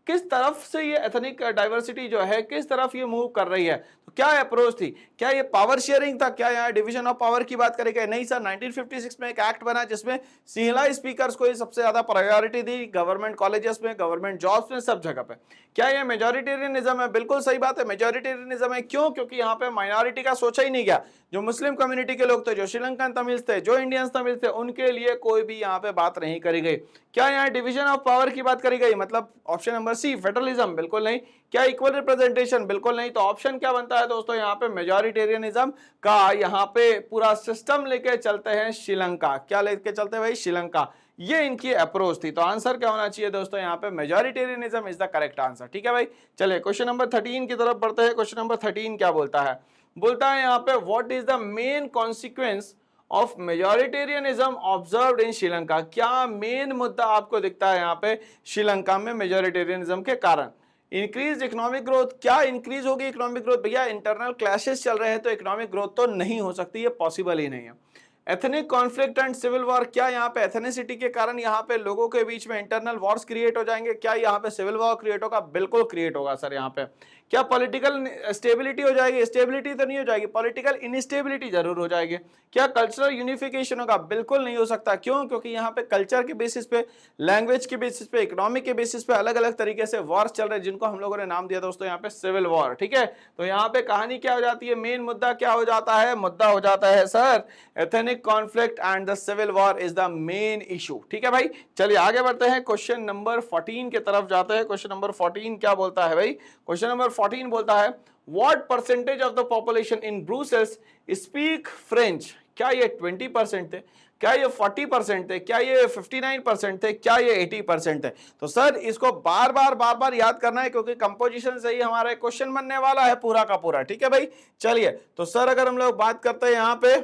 किस तरफ से ये एथनिक डाइवर्सिटी जो है किस तरफ ये मूव कर रही है? तो क्या अप्रोच थी? क्या ये पावर शेयरिंग था? क्या यहाँ डिवीजन ऑफ पावर की बात करेगा? नहीं सर, 1956 में एक एक्ट बना जिसमें सिंहला स्पीकर्स को ये सबसे ज्यादा प्रायोरिटी दी, गवर्नमेंट कॉलेजेस में, गवर्नमेंट जॉब्स में, सब जगह पे। क्या ये मेजोरिटेरियनिज्म है? बिल्कुल सही बात है, मेजोरिटेरियनिज्म है। क्यों? क्योंकि यहाँ पे माइनॉरिटी का सोचा ही नहीं गया। जो मुस्लिम कम्युनिटी के लोग थे, जो श्रीलंकन तमिल्स थे, जो इंडियंस तमिल्स थे, उनके लिए कोई भी यहाँ पे बात नहीं करी गई। क्या यहाँ डिवीजन ऑफ पावर की बात करी गई? मतलब ऑप्शन नंबर सुप्रीमेसी, फेडरलिज्म, बिल्कुल नहीं। क्या इक्वल रिप्रेजेंटेशन, बिल्कुल नहीं। तो ऑप्शन क्या बनता है दोस्तों यहाँ पे, मेजॉरिटेरियनिज्म का यहाँ पे पूरा सिस्टम लेके चलते हैं श्रीलंका। क्या लेके चलते हैं भाई, श्रीलंका। ये इनकी अप्रोच थी। तो आंसर क्या होना चाहिए दोस्तों यहाँ पे, majoritarianism is the correct answer. ठीक है भाई, चलिए क्वेश्चन नंबर 13 की तरफ बढ़ते हैं। क्वेश्चन नंबर 13 क्या बोलता है, बोलता है यहाँ पे what is the main consequence of majoritarianism observed in Sri Lanka. क्या मेन मुद्दा आपको दिखता है यहाँ पे श्रीलंका में मेजॉरिटेरियनिज्म के कारण। इंक्रीज इकोनॉमिक ग्रोथ, क्या इंक्रीज होगी इकोनॉमिक ग्रोथ, भैया इंटरनल क्लैशेस चल रहे हैं तो इकोनॉमिक ग्रोथ तो नहीं हो सकती, ये पॉसिबल ही नहीं है। Ethnic conflict and civil war, क्या यहाँ पे एथनिसिटी के कारण यहाँ पे लोगों के बीच में इंटरनल वॉर्स क्रिएट हो जाएंगे, क्या यहाँ पे सिविल वॉर क्रिएट होगा, बिल्कुल क्रिएट होगा सर यहाँ पे। क्या पॉलिटिकल स्टेबिलिटी हो जाएगी, स्टेबिलिटी तो नहीं हो जाएगी, पॉलिटिकल इनस्टेबिलिटी जरूर हो जाएगी। क्या कल्चरल यूनिफिकेशन होगा, बिल्कुल नहीं हो सकता। क्यों, क्योंकि यहाँ पे कल्चर के बेसिस पे, लैंग्वेज के बेसिस पे, इकोनॉमिक के बेसिस पे अलग अलग तरीके से वॉर्स चल रहे हैं, जिनको हम लोगों ने नाम दिया दोस्तों यहाँ पे सिविल वॉर। ठीक है, तो यहाँ पे कहानी क्या हो जाती है, मेन मुद्दा क्या हो जाता है, मुद्दा हो जाता है sir ethnic conflict and the civil war is the main issue. ठीक है भाई, चलिए आगे बढ़ते हैं, क्वेश्चन नंबर 14 की तरफ जाते हैं। क्वेश्चन नंबर 14 क्या बोलता है भाई, क्वेश्चन नंबर 14 बोलता है what percentage of the population in Brussels speak French. क्या ये 20% थे, क्या ये 40% थे, क्या ये 59% थे, क्या ये 80% थे। तो सर इसको बार बार याद करना है, क्योंकि कंपोजिशन से ही हमारा क्वेश्चन बनने वाला है पूरा का पूरा। ठीक है भाई, चलिए तो सर अगर हम लोग बात करते हैं यहाँ पे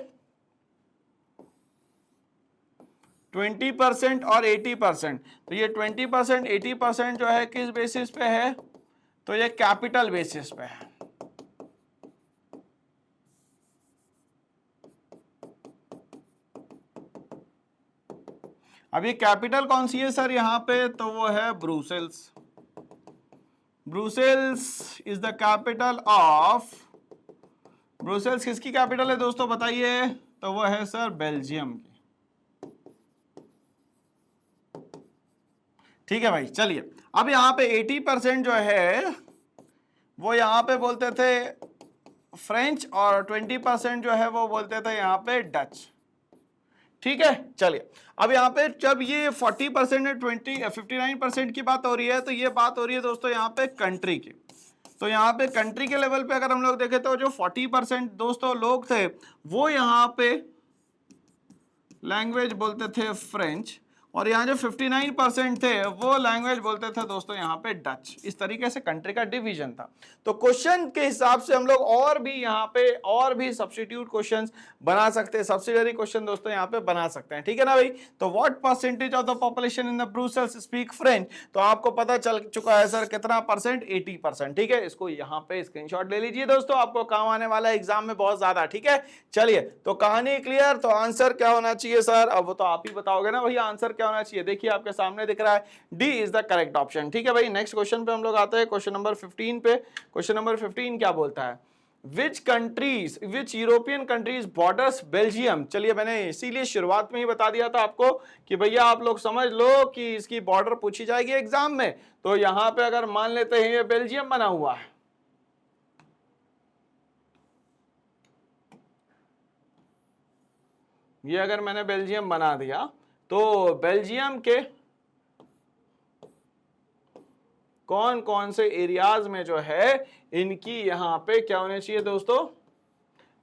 20% और 80%, तो ये 20% 80% जो है किस बेसिस पे है, तो ये कैपिटल बेसिस पे है। अब ये कैपिटल कौन सी है सर यहाँ पे, तो वो है Brussels. Brussels is the capital of, Brussels किसकी कैपिटल है दोस्तों बताइए, तो वो है सर बेल्जियम की। ठीक है भाई, चलिए अब यहाँ पे 80% जो है वो यहाँ पे बोलते थे फ्रेंच, और 20% जो है वो बोलते थे यहाँ पे डच। ठीक है, चलिए अब यहाँ पे जब ये 40% है 59% की बात हो रही है, तो ये बात हो रही है दोस्तों यहाँ पे कंट्री की। तो यहाँ पे कंट्री के लेवल पे अगर हम लोग देखें तो जो 40% दोस्तों लोग थे वो यहाँ पे लैंग्वेज बोलते थे फ्रेंच, और यहाँ जो 59% थे वो लैंग्वेज बोलते थे दोस्तों यहाँ पे डच। इस तरीके से कंट्री का डिवीजन था। तो क्वेश्चन के हिसाब से हम लोग और भी यहाँ पे और भी सब्स्टिट्यूट क्वेश्चंस बना सकते हैं, सब्सिडियरी क्वेश्चन दोस्तों यहाँ पे बना सकते हैं। ठीक है ना भाई, तो what percentage of the population in the Brussels speak French, तो आपको पता चल चुका है सर कितना परसेंट, 80%। ठीक है, इसको यहाँ पे स्क्रीनशॉट ले लीजिए दोस्तों, आपको काम आने वाला है एग्जाम में बहुत ज्यादा। ठीक है, चलिए तो कहानी क्लियर, तो आंसर क्या होना चाहिए सर, अब वो तो आप ही बताओगे ना भैया आंसर क्या होना चाहिए। देखिए आपके सामने दिख रहा है D is the correct option. ठीक है भाई, नेक्स्ट क्वेश्चन पे हम लोग आते हैं, क्वेश्चन नंबर 15 पे। क्वेश्चन नंबर 15 क्या बोलता है, विच यूरोपियन कंट्रीज बॉर्डर्स बेल्जियम। चलिए मैंने इसीलिए शुरुआत में ही बता दिया था आपको कि भैया आप लोग समझ लो कि इसकी बॉर्डर पूछी जाएगी एग्जाम में। तो यहां पे अगर मान लेते हैं ये बेल्जियम बना हुआ है, ये अगर मैंने बेल्जियम बना दिया, तो बेल्जियम के कौन कौन से एरियाज में जो है इनकी यहां पे क्या होने चाहिए दोस्तों,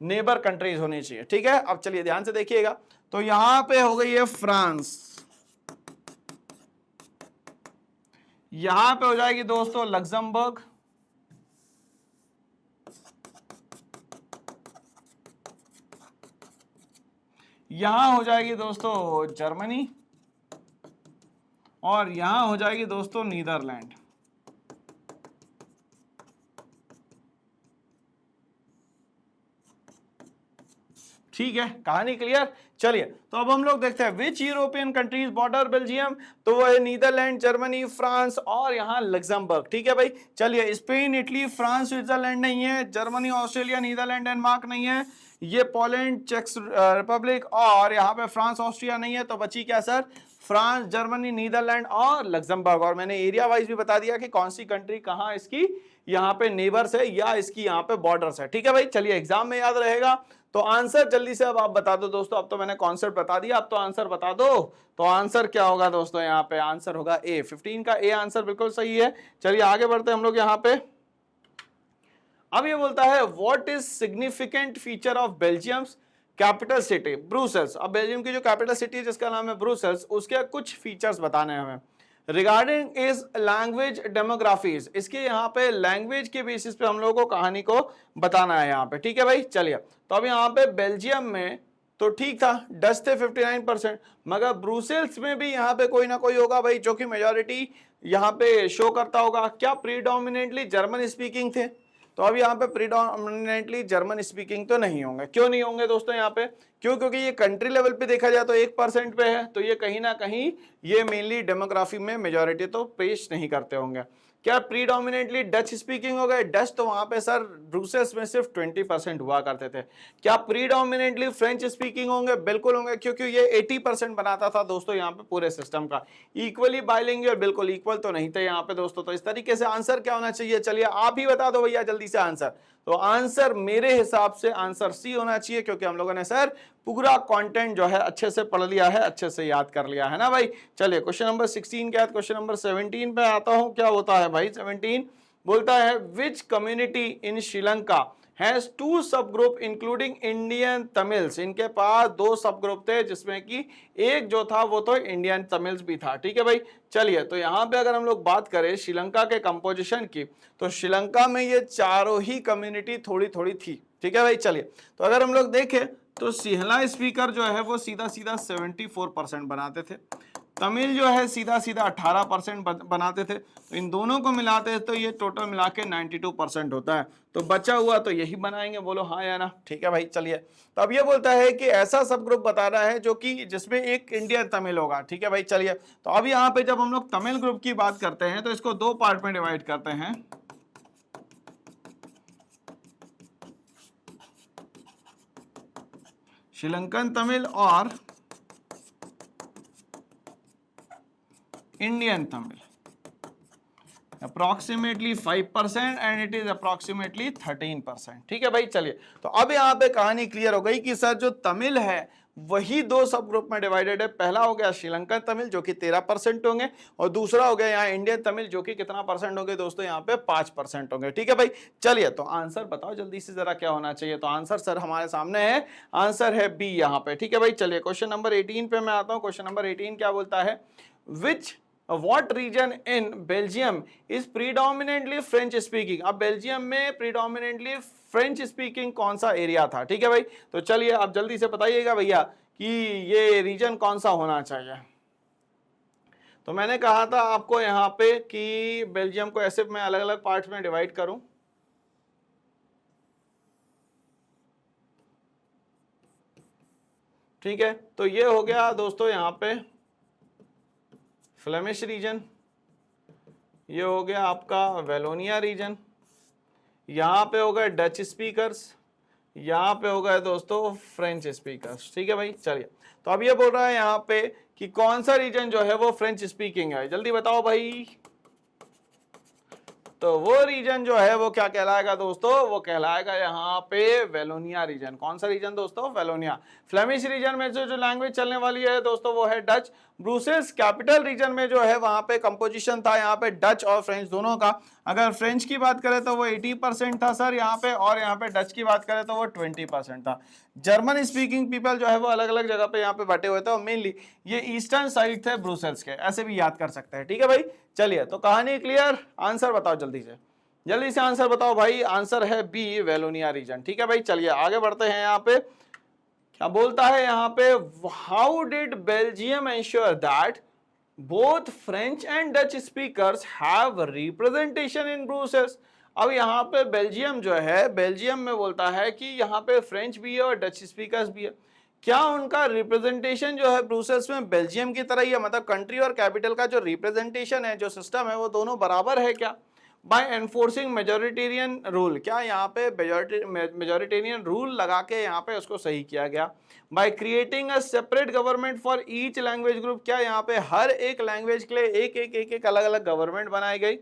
नेबर कंट्रीज होनी चाहिए। ठीक है, अब चलिए ध्यान से देखिएगा, तो यहां पे हो गई है फ्रांस, यहां पे हो जाएगी दोस्तों लक्जमबर्ग, यहां हो जाएगी दोस्तों जर्मनी, और यहां हो जाएगी दोस्तों नीदरलैंड। ठीक है, कहानी क्लियर। चलिए तो अब हम लोग देखते हैं विच यूरोपियन कंट्रीज बॉर्डर बेल्जियम, तो वो है नीदरलैंड, जर्मनी, फ्रांस और यहाँ लक्जमबर्ग। ठीक है भाई, चलिए स्पेन, इटली, फ्रांस, स्विट्जरलैंड नहीं है, जर्मनी, ऑस्ट्रेलिया, नीदरलैंड, डेनमार्क नहीं है, ये पोलैंड, चेक रिपब्लिक और यहाँ पे फ्रांस, ऑस्ट्रिया नहीं है, तो बची क्या सर, फ्रांस, जर्मनी, नीदरलैंड और लग्जमबर्ग। और मैंने एरिया वाइज भी बता दिया कि कौन सी कंट्री कहाँ इसकी यहाँ पे नेबर्स है या इसकी यहाँ पे बॉर्डर्स है। ठीक है भाई, चलिए एग्जाम में याद रहेगा। तो आंसर जल्दी से अब आप बता दो दोस्तों। अब तो मैंने कॉन्सेप्ट बता दिया, अब तो आंसर बता दो। तो आंसर क्या होगा दोस्तों, यहाँ पे आंसर होगा ए। 15 का ए आंसर बिल्कुल सही है। चलिए आगे बढ़ते हैं हम लोग यहाँ पे। अब ये बोलता है what is significant feature of Belgium's capital city Brussels. अब बेल्जियम की जो कैपिटल सिटी है जिसका नाम है ब्रुसेल्स, उसके कुछ फीचर्स बताने हैं हमें। रिगार्डिंग इज लैंग्वेज डेमोग्राफीज, इसके यहाँ पे लैंग्वेज के बेसिस पे हम लोगों को कहानी को बताना है यहाँ पे। ठीक है भाई, चलिए तो अब यहाँ पे बेल्जियम में तो ठीक था, डच थे 59%, मगर ब्रुसेल्स में भी यहाँ पे कोई ना कोई होगा भाई जो कि मेजोरिटी यहाँ पे शो करता होगा। क्या प्रीडोमिनेटली जर्मन स्पीकिंग थे? तो अब यहाँ पे प्रीडोमिनेटली जर्मन स्पीकिंग तो नहीं होंगे। क्यों नहीं होंगे दोस्तों यहाँ पे? क्यों? क्योंकि ये कंट्री लेवल पे देखा जाए तो 1% पे है, तो ये कहीं ना कहीं ये मेनली डेमोग्राफी में मेजोरिटी तो पेश नहीं करते होंगे। क्या प्रीडोमिनेटली डच स्पीकिंग हो गए? डच तो वहां पे सर ब्रुसेल्स में सिर्फ 20% हुआ करते थे। क्या प्रीडोमिनेटली फ्रेंच स्पीकिंग होंगे? बिल्कुल होंगे, क्योंकि ये 80% बनाता था दोस्तों यहाँ पे पूरे सिस्टम का। इक्वली बाइलिंगुअल, बिल्कुल इक्वल तो नहीं थे यहाँ पे दोस्तों। तो इस तरीके से आंसर क्या होना चाहिए, चलिए आप ही बता दो भैया जल्दी से आंसर। तो आंसर मेरे हिसाब से आंसर सी होना चाहिए, क्योंकि हम लोगों ने सर पूरा कंटेंट जो है अच्छे से पढ़ लिया है, अच्छे से याद कर लिया है ना भाई। चलिए क्वेश्चन नंबर 16 के बाद क्वेश्चन नंबर 17 पे आता हूं। क्या होता है भाई 17? बोलता है विच कम्युनिटी इन श्रीलंका हैज 2 सब ग्रुप इंक्लूडिंग इंडियन तमिल्स। इनके पास 2 सब ग्रुप थे, जिसमें कि एक जो था वो तो इंडियन तमिल्स भी था। ठीक है भाई, चलिए तो यहाँ पे अगर हम लोग बात करें श्रीलंका के कंपोजिशन की, तो श्रीलंका में ये चारों ही कम्युनिटी थोड़ी थोड़ी थी। ठीक है भाई, चलिए तो अगर हम लोग देखें तो सिंहला स्पीकर जो है वो सीधा सीधा 74% बनाते थे, तमिल जो है सीधा सीधा 18% बनाते थे। तो इन दोनों को मिलाते हैं तो ये टोटल मिला के 92% होता है। तो बचा हुआ तो यही बनाएंगे, बोलो हाँ या ना। ठीक है भाई, चलिए तो अब ये बोलता है कि ऐसा सब ग्रुप बता रहा है जो कि जिसमें एक इंडियन तमिल होगा। ठीक है भाई, चलिए तो अब यहाँ पे जब हम लोग तमिल ग्रुप की बात करते हैं तो इसको 2 पार्ट में डिवाइड करते हैं। श्रीलंकन तमिल और Indian Tamil. Approximately 5% and it is approximately 13%। ठीक है भाई, चलिए तो अब यहाँ पे कहानी क्लियर हो गई कि सर जो तमिल है वही 2 सब ग्रुप में डिवाइडेड है। पहला हो गया श्रीलंकन तमिल जो कि 13% होंगे, और दूसरा हो गया यहाँ इंडियन तमिल जो कि कितना परसेंट होंगे दोस्तों, यहाँ पे 5% होंगे। ठीक है भाई, चलिए तो आंसर बताओ जल्दी से जरा क्या होना चाहिए। तो आंसर सर हमारे सामने है, आंसर है बी यहाँ पे। ठीक है भाई, चलिए क्वेश्चन नंबर 18 पे मैं आता हूँ। क्वेश्चन नंबर 18 क्या बोलता है, विच What region in Belgium is predominantly French speaking? अब बेल्जियम में predominantly French speaking कौन सा एरिया था? ठीक है भाई, तो चलिए आप जल्दी से बताइएगा भैया कि ये रीजन कौन सा होना चाहिए। तो मैंने कहा था आपको यहाँ पे कि बेल्जियम को ऐसे मैं अलग अलग पार्ट्स में डिवाइड करूं। ठीक है, तो ये हो गया दोस्तों यहाँ पे फ्लेमिश रीजन, ये हो गया आपका वेलोनिया रीजन, यहाँ पे हो गए डच स्पीकर्स, यहाँ पे हो गए दोस्तों फ्रेंच स्पीकर्स। ठीक है भाई, चलिए तो अब ये बोल रहा है यहाँ पे कि कौन सा रीजन जो है वो फ्रेंच स्पीकिंग है, जल्दी बताओ भाई। तो वो रीजन जो है वो क्या कहलाएगा दोस्तों, वो कहलाएगा यहाँ पे वेलोनिया रीजन। कौन सा रीजन दोस्तों, वेलोनिया। फ्लेमिश रीजन में जो लैंग्वेज चलने वाली है दोस्तों वो है डच। ब्रुसेल्स कैपिटल रीजन में जो है वहां पे कंपोजिशन था यहाँ पे डच और फ्रेंच दोनों का। अगर फ्रेंच की बात करें तो वो 80% था सर यहाँ पे, और यहाँ पे डच की बात करें तो वो 20% था। जर्मन स्पीकिंग पीपल जो है वो अलग अलग जगह पे यहाँ पे बटे हुए थे, और मेनली ये ईस्टर्न साइड थे ब्रुसेल्स के, ऐसे भी याद कर सकते हैं। ठीक है भाई, चलिए तो कहानी क्लियर। आंसर बताओ जल्दी से आंसर बताओ भाई। आंसर है बी वेलोनिया रीजन। ठीक है भाई, चलिए आगे बढ़ते हैं। यहाँ पे क्या बोलता है यहाँ पे, how did Belgium ensure that both French and Dutch speakers have representation in Brussels. अब यहाँ पे बेल्जियम जो है, बेल्जियम में बोलता है कि यहाँ पे फ्रेंच भी है और डच स्पीकर्स भी है। क्या उनका रिप्रेजेंटेशन जो है ब्रुसेल्स में बेल्जियम की तरह ही है, मतलब कंट्री और कैपिटल का जो रिप्रेजेंटेशन है, जो सिस्टम है, वो दोनों बराबर है क्या? बाय एनफोर्सिंग मेजोरिटेरियन रूल, क्या यहाँ पे मेजोरिटेरियन रूल लगा के यहाँ पे उसको सही किया गया। By creating a separate government for each language group, क्या यहाँ पे हर एक लैंग्वेज के लिए एक अलग अलग गवर्नमेंट बनाई गई।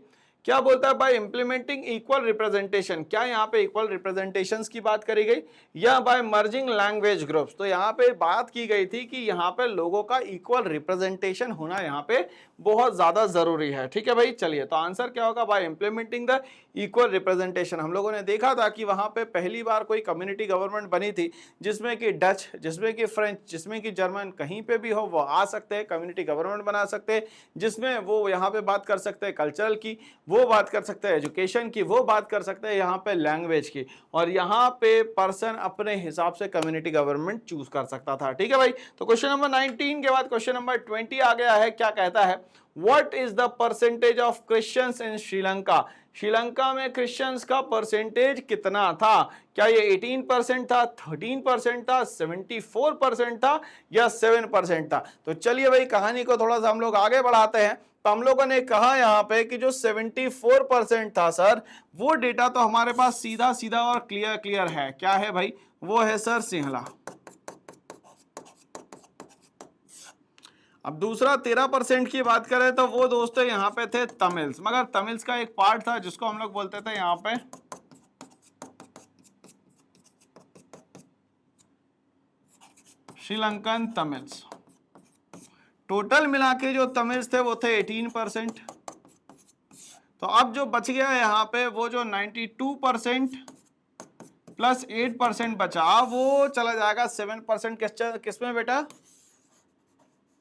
क्या बोलता है, बाय इंप्लीमेंटिंग इक्वल रिप्रेजेंटेशन, क्या यहाँ पे इक्वल रिप्रेजेंटेशंस की बात करी गई, या बाय मर्जिंग लैंग्वेज ग्रुप्स। तो यहाँ पे बात की गई थी कि यहाँ पे लोगों का इक्वल रिप्रेजेंटेशन होना यहाँ पे बहुत ज्यादा जरूरी है। ठीक है भाई, चलिए तो आंसर क्या होगा, by implementing the equal representation. हम लोगों ने देखा था कि वहां पे पहली बार कोई कम्युनिटी गवर्नमेंट बनी थी जिसमें कि डच, जिसमें कि फ्रेंच, जिसमें कि जर्मन, कहीं पे भी हो वो आ सकते हैं, कम्युनिटी गवर्नमेंट बना सकते हैं, जिसमें वो यहाँ पे बात कर सकते हैं कल्चरल की, वो बात कर सकते हैं एजुकेशन की, वो बात कर सकते हैं यहाँ पे लैंग्वेज की, और यहाँ पे पर्सन अपने हिसाब से कम्युनिटी गवर्नमेंट चूज कर सकता था। ठीक है भाई, तो क्वेश्चन नंबर 19 के बाद क्वेश्चन नंबर 20 आ गया है। क्या कहता है, what is the percentage of Christians in Sri Lanka. Sri Lanka में क्रिश्चियंस का परसेंटेज कितना था, क्या ये 18% था, 13% था, 74% था, या 7% था। तो चलिए भाई कहानी को थोड़ा सा हम लोग आगे बढ़ाते हैं। तो हम लोगों ने कहा यहाँ पे कि जो 74% था सर, वो डेटा तो हमारे पास सीधा सीधा और क्लियर है। क्या है भाई, वो है सर सिंहला। अब दूसरा 13% की बात करें तो वो दोस्तों यहाँ पे थे तमिल्स, मगर तमिल्स का एक पार्ट था जिसको हम लोग बोलते थे यहाँ पे श्रीलंकन तमिल्स। टोटल मिला के जो तमिल्स थे वो थे 18%। तो अब जो बच गया यहाँ पे वो जो 92% प्लस 8% बचा, वो चला जाएगा 7% किसमें बेटा,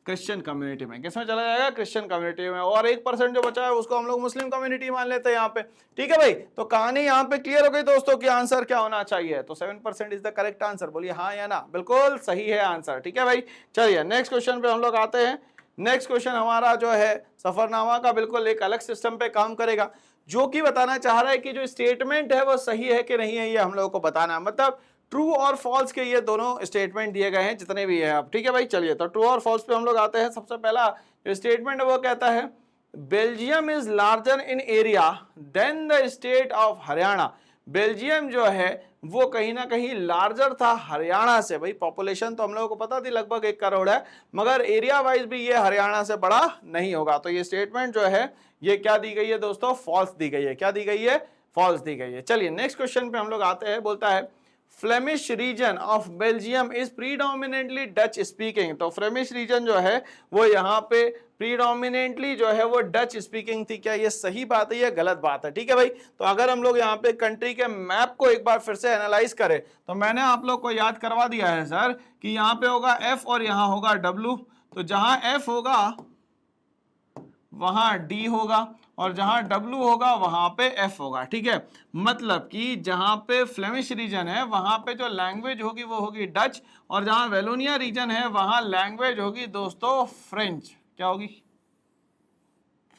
क्रिश्चियन कम्युनिटी में। किसमें चला जाएगा, क्रिश्चियन कम्युनिटी में, और 1% जो बचा है उसको हम लोग मुस्लिम कम्युनिटी मान लेते हैं यहाँ पे। ठीक है भाई, तो कहानी यहाँ पे क्लियर हो गई दोस्तों कि आंसर क्या होना चाहिए। तो 7% इज द करेक्ट आंसर, बोलिए हाँ या ना, बिल्कुल सही है आंसर। ठीक है भाई, चलिए नेक्स्ट क्वेश्चन पे हम लोग आते हैं। नेक्स्ट क्वेश्चन हमारा जो है सफरनामा का बिल्कुल एक अलग सिस्टम पे काम करेगा, जो कि बताना चाह रहा है कि जो स्टेटमेंट है वो सही है कि नहीं है, ये हम लोगों को बताना, मतलब ट्रू और फॉल्स के ये दोनों स्टेटमेंट दिए गए हैं जितने भी है आप। ठीक है भाई, चलिए तो ट्रू और फॉल्स पे हम लोग आते हैं। सबसे पहला जो स्टेटमेंट है वो कहता है, Belgium is larger in area than the state of Haryana. Belgium जो है वो कहीं ना कहीं लार्जर था हरियाणा से। भाई पॉपुलेशन तो हम लोगों को पता थी लगभग 1 करोड़ है, मगर एरिया वाइज भी ये हरियाणा से बड़ा नहीं होगा। तो ये स्टेटमेंट जो है ये क्या दी गई है दोस्तों, फॉल्स दी गई है। क्या दी गई है, फॉल्स दी गई है। चलिए नेक्स्ट क्वेश्चन पे हम लोग आते हैं। बोलता है Flemish region of Belgium is predominantly Dutch speaking. तो फ्लेमिश रीजन जो है वो यहाँ पे प्रीडोमिनेटली जो है वो डच स्पीकिंग थी। क्या ये सही बात है या गलत बात है। ठीक है भाई, तो अगर हम लोग यहाँ पे कंट्री के मैप को एक बार फिर से एनालाइज करें तो मैंने आप लोग को याद करवा दिया है सर कि यहाँ पे होगा एफ और यहाँ होगा डब्ल्यू। तो जहां एफ होगा वहां डी होगा और जहां डब्ल्यू होगा वहां पे एफ होगा। ठीक है, मतलब कि जहां पे फ्लेमिश रीजन है वहां पे जो लैंग्वेज होगी वो होगी डच, और जहां वेलोनिया रीजन है वहां लैंग्वेज होगी दोस्तों फ्रेंच। क्या होगी,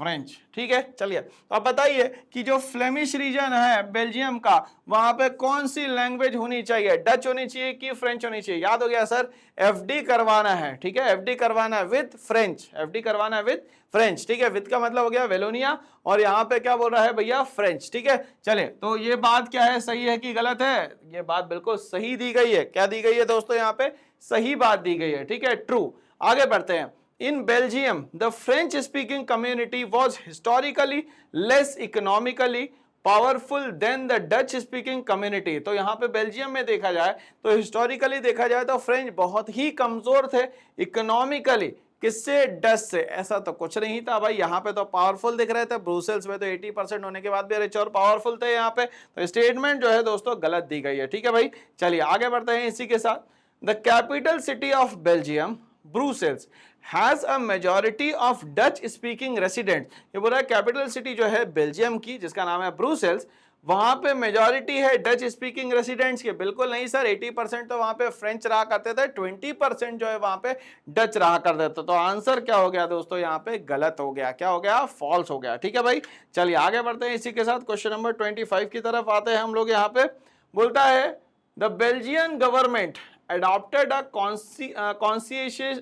फ्रेंच। ठीक है, चलिए तो अब बताइए कि जो फ्लेमिश रीजन है बेल्जियम का वहां पे कौन सी लैंग्वेज होनी चाहिए, डच होनी चाहिए कि फ्रेंच होनी चाहिए। याद हो गया सर, एफडी करवाना है। ठीक है, एफडी करवाना है विद फ्रेंच, एफडी करवाना है विद फ्रेंच। ठीक है, विद का मतलब हो गया वेलोनिया, और यहाँ पे क्या बोल रहा है भैया, फ्रेंच। ठीक है, चले तो ये बात क्या है, सही है कि गलत है। ये बात बिल्कुल सही दी गई है। क्या दी गई है दोस्तों, यहाँ पे सही बात दी गई है। ठीक है, ट्रू। आगे बढ़ते हैं। In Belgium, the French-speaking community was historically less economically powerful than the Dutch-speaking community। तो यहाँ पे बेल्जियम में देखा जाए तो हिस्टोरिकली देखा जाए तो फ्रेंच बहुत ही कमजोर थे इकोनॉमिकली। किससे, डच से। ऐसा तो कुछ नहीं था भाई, यहाँ पे तो पावरफुल दिख रहे थे। ब्रुसेल्स में तो 80% होने के बाद भी रिच और पावरफुल थे यहाँ पे। तो स्टेटमेंट जो है दोस्तों गलत दी गई है। ठीक है भाई, चलिए आगे बढ़ते हैं इसी के साथ। The capital city of Belgium Brussels has a majority of Dutch speaking resident. ये बोल रहा है कैपिटल सिटी जो है बेल्जियम की जिसका नाम है ब्रुसेल्स, वहां पे मेजॉरिटी है डच स्पीकिंग रेसिडेंट्स के। बिल्कुल नहीं सर, 80% तो वहां पे फ्रेंच रहा करते थे, 20% जो है वहां पे डच रहा करते थे। तो आंसर क्या हो गया दोस्तों, यहाँ पे गलत हो गया। क्या हो गया, फॉल्स हो गया। ठीक है भाई, चलिए आगे बढ़ते हैं इसी के साथ। क्वेश्चन नंबर 25 की तरफ आते हैं हम लोग। यहाँ पे बोलता है the Belgian government adopted a conscientious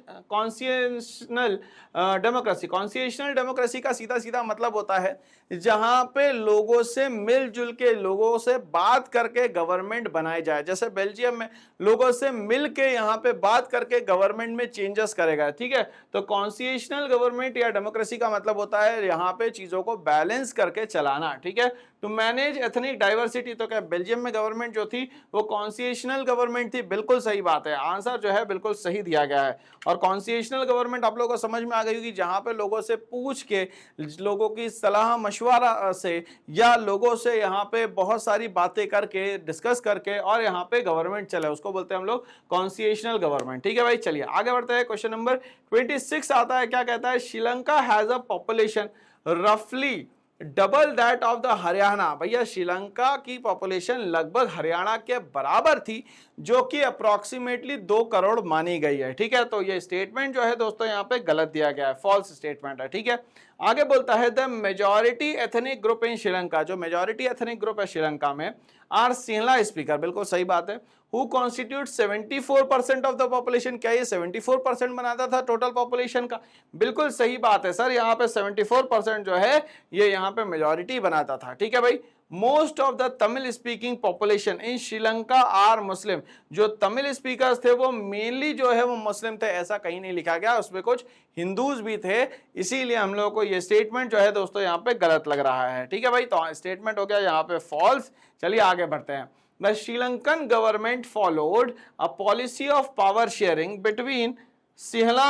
democracy. Constitutional democracy का सीधा सीधा मतलब होता है जहां पे लोगों से मिलजुल के, लोगों से बात करके गवर्नमेंट बनाई जाए। जैसे बेल्जियम में लोगों से मिल के यहाँ पे बात करके गवर्नमेंट में चेंजेस करेगा, ठीक है। तो कॉन्स्टिट्यूशनल गवर्नमेंट या डेमोक्रेसी का मतलब होता है यहाँ पे चीजों को बैलेंस करके चलाना, ठीक है। टू मैनेज एथनिक डाइवर्सिटी, तो क्या बेल्जियम में गवर्नमेंट जो थी वो कॉन्स्टिट्यूशनल गवर्नमेंट थी? बिल्कुल सही बात है, आंसर जो है बिल्कुल सही दिया गया है। और कॉन्स्टिट्यूशनल गवर्नमेंट आप लोगों को समझ में आ गई होगी, जहां पे लोगों से पूछ के, लोगों की सलाह मशवरा से या लोगों से यहाँ पे बहुत सारी बातें करके, डिस्कस करके और यहाँ पे गवर्नमेंट चले, उसको बोलते हैं हम लोग कॉन्स्टिट्यूशनल गवर्नमेंट, ठीक है भाई। चलिए आगे बढ़ते हैं। क्वेश्चन नंबर 26 आता है, क्या कहता है? श्रीलंका हैज अ पॉपुलेशन रफली double that of the Haryana. भैया श्रीलंका की पॉपुलेशन लगभग हरियाणा के बराबर थी, जो कि अप्रोक्सीमेटली 2 करोड़ मानी गई है, ठीक है। तो ये स्टेटमेंट जो है दोस्तों यहाँ पे गलत दिया गया है, फॉल्स स्टेटमेंट है, ठीक है। आगे बोलता है the majority ethnic group in Sri Lanka, जो मेजॉरिटी एथनिक ग्रुप है श्रीलंका में, आर सिंहला स्पीकर, बिल्कुल सही बात है। Who constitute 74% of the population, क्या ये 74% बनाता था टोटल पॉपुलेशन का? बिल्कुल सही बात है सर, यहाँ पे 74% जो है ये यहाँ पे मेजॉरिटी बनाता था, ठीक है भाई। Most of the Tamil speaking population in Sri Lanka are Muslim, जो तमिल स्पीकर्स थे वो मेनली जो है वो मुस्लिम थे, ऐसा कहीं नहीं लिखा गया, उसमें कुछ हिंदूज भी थे, इसीलिए हम लोगों को ये स्टेटमेंट जो है दोस्तों यहाँ पे गलत लग रहा है, ठीक है भाई। तो स्टेटमेंट हो गया यहाँ पे फॉल्स। चलिए आगे बढ़ते हैं। The Sri Lankan government followed a policy of power sharing between Sinhala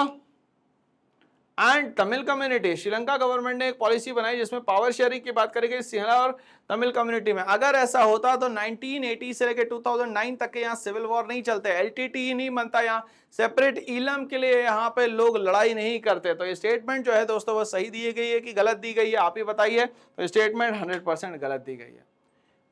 and Tamil community. Sri Lanka government ने एक पॉलिसी बनाई जिसमें पावर शेयरिंग की बात करेगी सिंहला और तमिल कम्युनिटी में। अगर ऐसा होता तो 1980 से लेकर 2009 तक के यहाँ सिविल वॉर नहीं चलते, एलटीटी ही नहीं बनता, यहाँ सेपरेट इलम के लिए यहाँ पे लोग लड़ाई नहीं करते। तो ये स्टेटमेंट जो है दोस्तों वो सही दी गई है कि गलत दी गई है, आप ही बताइए। तो स्टेटमेंट 100% गलत दी गई है।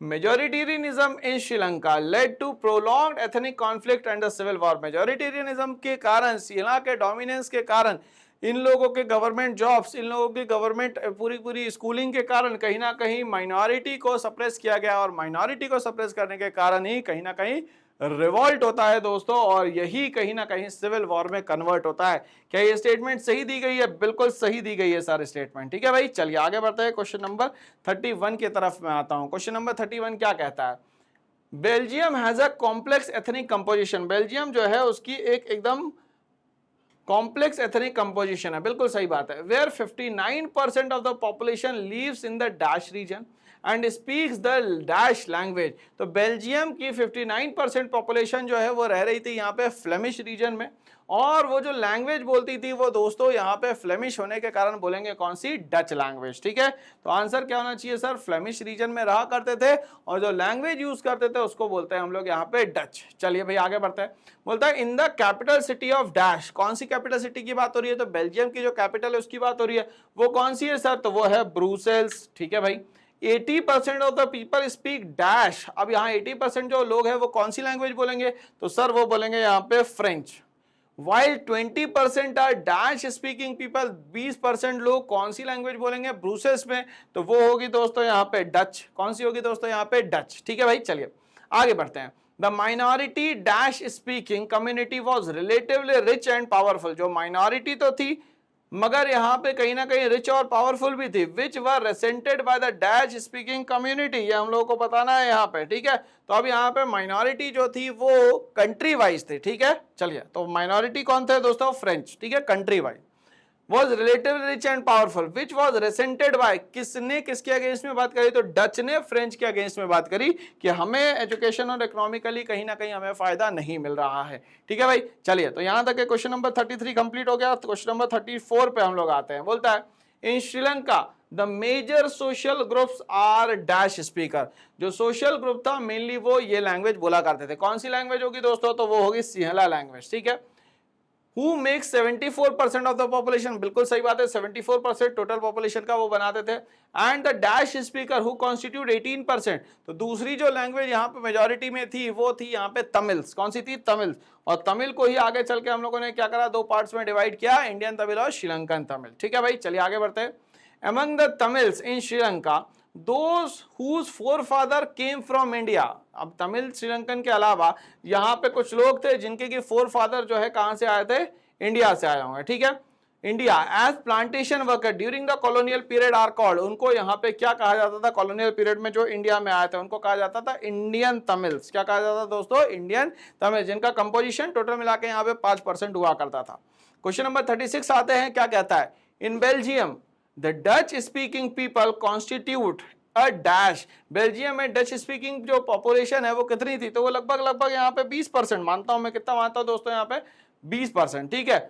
Majoritarianism in Sri Lanka led to prolonged ethnic conflict and the civil war. Majoritarianism के कारण, श्रीलंका के डोमिनेंस के कारण, इन लोगों के गवर्नमेंट जॉब्स, इन लोगों की गवर्नमेंट पूरी स्कूलिंग के कारण कहीं ना कहीं माइनॉरिटी को सप्रेस किया गया, और माइनॉरिटी को सप्रेस करने के कारण ही कहीं ना कहीं रिवॉल्ट होता है दोस्तों, और यही कहीं ना कहीं सिविल वॉर में कन्वर्ट होता है। क्या ये स्टेटमेंट सही दी गई है? बिल्कुल सही दी गई है सारे स्टेटमेंट, ठीक है भाई। चलिए आगे बढ़ते हैं, क्वेश्चन नंबर 31 की तरफ मैं आता हूं। क्वेश्चन नंबर 31 क्या कहता है? Belgium has a complex ethnic composition. Belgium जो है उसकी एक एकदम कॉम्प्लेक्स एथनिक कंपोजिशन है, बिल्कुल सही बात है। Where 59% of the population lives in the dash region and speaks the dash language. तो बेल्जियम की 59% पॉपुलेशन जो है वो रह रही थी यहाँ पे फ्लेमिश रीजन में, और वो जो लैंग्वेज बोलती थी वो दोस्तों यहाँ पे फ्लेमिश होने के कारण बोलेंगे कौन सी? डच लैंग्वेज, ठीक है। तो आंसर क्या होना चाहिए सर? फ्लेमिश रीजन में रहा करते थे और जो लैंग्वेज यूज करते थे उसको बोलते हैं हम लोग यहाँ पे डच। चलिए भाई आगे बढ़ते हैं। बोलता है in the capital city of dash. कौन सी कैपिटल सिटी की बात हो रही है? तो बेल्जियम की जो कैपिटल है उसकी बात हो रही है। वो कौन सी है सर? तो वो है ब्रुसेल्स, ठीक है भाई। 80% of the people speak dash. अब यहाँ 80% जो लोग हैं वो कौन सी लैंग्वेज बोलेंगे? तो सर वो बोलेंगे यहाँ पे French. While 20% are dash speaking people, 20% लोग कौन सी लैंग्वेज बोलेंगे ब्रूसेल्स में? तो वो होगी दोस्तों यहाँ पे डच। कौन सी होगी दोस्तों? यहाँ पे डच, ठीक है भाई। चलिए आगे बढ़ते हैं। The minority dash speaking community was relatively rich and powerful. जो माइनॉरिटी तो थी मगर यहाँ पे कहीं ना कहीं रिच और पावरफुल भी थी। Which were resented by the dash speaking community, ये हम लोगों को बताना है यहाँ पे, ठीक है। तो अब यहाँ पे माइनॉरिटी जो थी वो कंट्री वाइज थी, ठीक है। चलिए तो माइनॉरिटी कौन थे दोस्तों? फ्रेंच, ठीक है, country wise. Was relatively rich and powerful which was resented by, किसने किसके अगेंस्ट में बात करी? तो डच ने फ्रेंच के अगेंस्ट में बात करी कि हमें एजुकेशन और इकोनॉमिकली कहीं ना कहीं हमें फायदा नहीं मिल रहा है, ठीक है भाई। चलिए तो यहां तक क्वेश्चन नंबर 33 कंप्लीट हो गया। क्वेश्चन नंबर 34 पे हम लोग आते हैं। बोलता है in Sri Lanka the major social groups are dash speaker. जो सोशल ग्रुप था मेनली वो ये लैंग्वेज बोला करते थे। कौन सी लैंग्वेज होगी दोस्तों? तो वो होगी सिंहला लैंग्वेज, ठीक है। Who makes 74% of the population? बिल्कुल सही बात है, 74% टोटल पॉपुलेशन का वो बनाते थे। And the dash speaker who constitute 18%। तो दूसरी जो लैंग्वेज यहाँ पे मेजोरिटी में थी वो थी यहाँ पे तमिल्स। कौन सी थी? तमिल। और तमिल को ही आगे चल के हम लोगों ने क्या करा? 2 पार्ट्स में डिवाइड किया, इंडियन तमिल और श्रीलंकन तमिल, ठीक है भाई। चलिए आगे बढ़ते हैं। Among the Tamils in Sri Lanka, those whose forefather came from India. अब तमिल श्रीलंकन के अलावा यहाँ पे कुछ लोग थे जिनके की फोरफादर जो है कहां से आए थे, इंडिया से आए होंगे, ठीक है। India as plantation worker during the colonial period are called, उनको यहाँ पे क्या कहा जाता था, कॉलोनियल पीरियड में जो इंडिया में आए थे उनको कहा जाता था इंडियन तमिल्स। क्या कहा जाता था दोस्तों, इंडियन तमिल, जिनका कंपोजिशन टोटल मिला के यहाँ पे 5% हुआ करता था। क्वेश्चन नंबर 36 आते हैं, क्या कहता है, in Belgium the Dutch speaking people constitute a dash. Belgium में डच स्पीकिंग जो पॉपुलेशन है वो कितनी थी, तो वो लगभग यहाँ पे 20%, मानता हूं मैं, कितना मानता हूं दोस्तों, यहाँ पे 20%, ठीक है।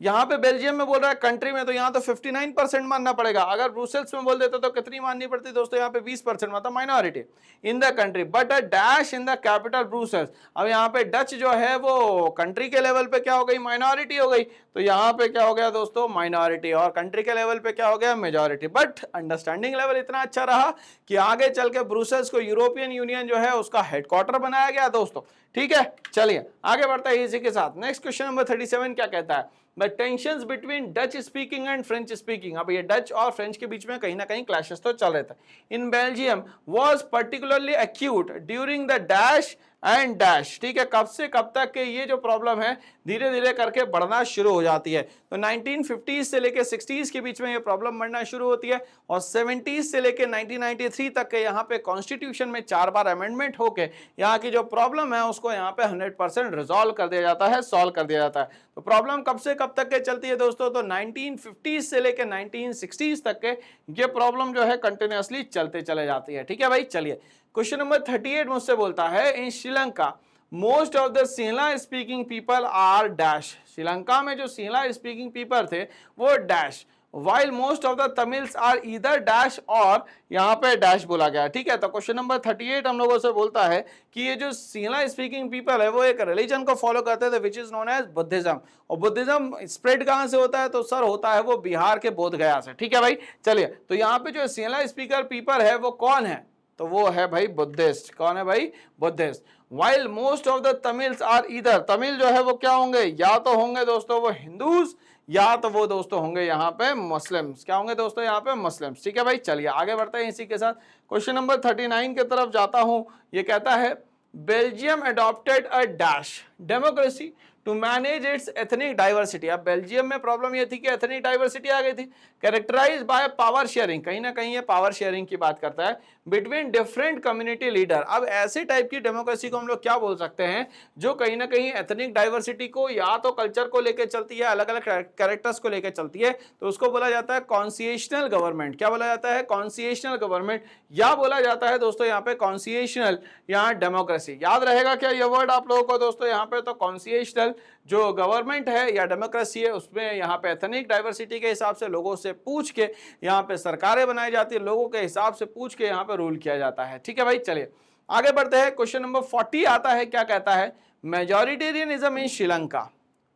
यहाँ पे बेल्जियम में बोल रहा है कंट्री में, तो यहाँ तो 59% मानना पड़ेगा। अगर ब्रुसेल्स में बोल देते तो कितनी माननी पड़ती दोस्तों, यहाँ पे 20% मतलब minority in the country, but a dash in the capital Brussels. अब यहाँ पे डच जो है वो कंट्री के लेवल पे क्या हो गई, माइनॉरिटी हो गई, तो यहाँ पे क्या हो गया दोस्तों, माइनॉरिटी, और कंट्री के लेवल पे क्या हो गया, मेजॉरिटी। बट अंडरस्टैंडिंग लेवल इतना अच्छा रहा कि आगे चल के ब्रुसेल्स को यूरोपियन यूनियन जो है उसका हेडक्वार्टर बनाया गया दोस्तों, ठीक है। चलिए आगे बढ़ता है इसी के साथ। नेक्स्ट क्वेश्चन नंबर 37 क्या कहता है, the tensions between Dutch speaking and French speaking. अब ये डच और फ्रेंच के बीच में कहीं ना कहीं क्लैशेस तो चल रहे थे। In Belgium was particularly acute during the dash and dash, ठीक है। कब से कब तक के ये जो प्रॉब्लम है धीरे धीरे करके बढ़ना शुरू हो जाती है, तो 1950s से लेके 60s के बीच में ये प्रॉब्लम बढ़ना शुरू होती है, और 70s से लेके 1993 तक के यहाँ पे कॉन्स्टिट्यूशन में 4 बार अमेंडमेंट होके यहाँ की जो प्रॉब्लम है उसको यहाँ पे 100% रिजॉल्व कर दिया जाता है, सॉल्व कर दिया जाता है। तो प्रॉब्लम कब से कब तक के चलती है दोस्तों, तो 1950s से लेके 1960s तक के ये प्रॉब्लम जो है कंटिन्यूअसली चलते चले जाती है, ठीक है भाई। चलिए क्वेश्चन नंबर 38 मुझसे बोलता है, in Sri Lanka most of the Sinhala speaking people are dash. Sri Lanka में जो सिंहला स्पीकिंग पीपल थे वो dash, while most of the Tamils are either dash, और यहाँ पे डैश बोला गया, ठीक है। तो क्वेश्चन नंबर 38 हम लोगों से बोलता है कि ये जो सिंहला स्पीकिंग पीपल है वो एक रिलीजन को फॉलो करते थे which is known as Buddhism, और बुद्धिज्म स्प्रेड कहाँ से होता है, तो सर होता है वो बिहार के बोध गया से, ठीक है भाई। चलिए तो यहाँ पे जो सिंहला स्पीकर पीपल है वो कौन है, तो वो है भाई बुद्धिस्ट। कौन है भाई, Buddhist. While most of the Tamils are either, Tamil जो है वो क्या होंगे, या तो होंगे दोस्तों वो हिंदूज, या तो वो दोस्तों होंगे यहाँ पे मुस्लिम्स। क्या होंगे दोस्तों यहाँ पे, मुस्लिम्स, ठीक है भाई। चलिए आगे बढ़ते हैं इसी के साथ। क्वेश्चन नंबर 39 की तरफ जाता हूं। ये कहता है, Belgium adopted a dash democracy to manage its ethnic diversity. अब बेल्जियम में प्रॉब्लम ये थी कि एथनिक डाइवर्सिटी आ गई थी, कैरेक्टराइज बाय पावर शेयरिंग, कहीं ना कहीं ये पावर शेयरिंग की बात करता है, बिटवीन डिफरेंट कम्युनिटी लीडर। अब ऐसे टाइप की डेमोक्रेसी को हम लोग क्या बोल सकते हैं, जो कहीं ना कहीं एथनिक डाइवर्सिटी को या तो कल्चर को लेकर चलती है, अलग अलग कैरेक्टर्स को लेकर चलती है, तो उसको बोला जाता है कॉन्स्टिट्यूशनल गवर्नमेंट। क्या बोला जाता है, कॉन्स्टिट्यूशनल गवर्नमेंट, या बोला जाता है दोस्तों यहाँ पे कॉन्स्टिट्यूशनल या डेमोक्रेसी। याद रहेगा क्या ये वर्ड आप लोगों को दोस्तों यहाँ पे, तो कॉन्स्टिट्यूशनल जो गवर्नमेंट है या डेमोक्रेसी है उसमें यहाँ पे एथनिक डाइवर्सिटी के हिसाब से लोगों से पूछ के यहाँ पे सरकारें बनाई जाती है, लोगों के हिसाब से पूछ के यहाँ पे रूल किया जाता है, ठीक है भाई। चलिए आगे बढ़ते हैं। क्वेश्चन नंबर 40 आता है, क्या कहता है, majoritarianism in Sri Lanka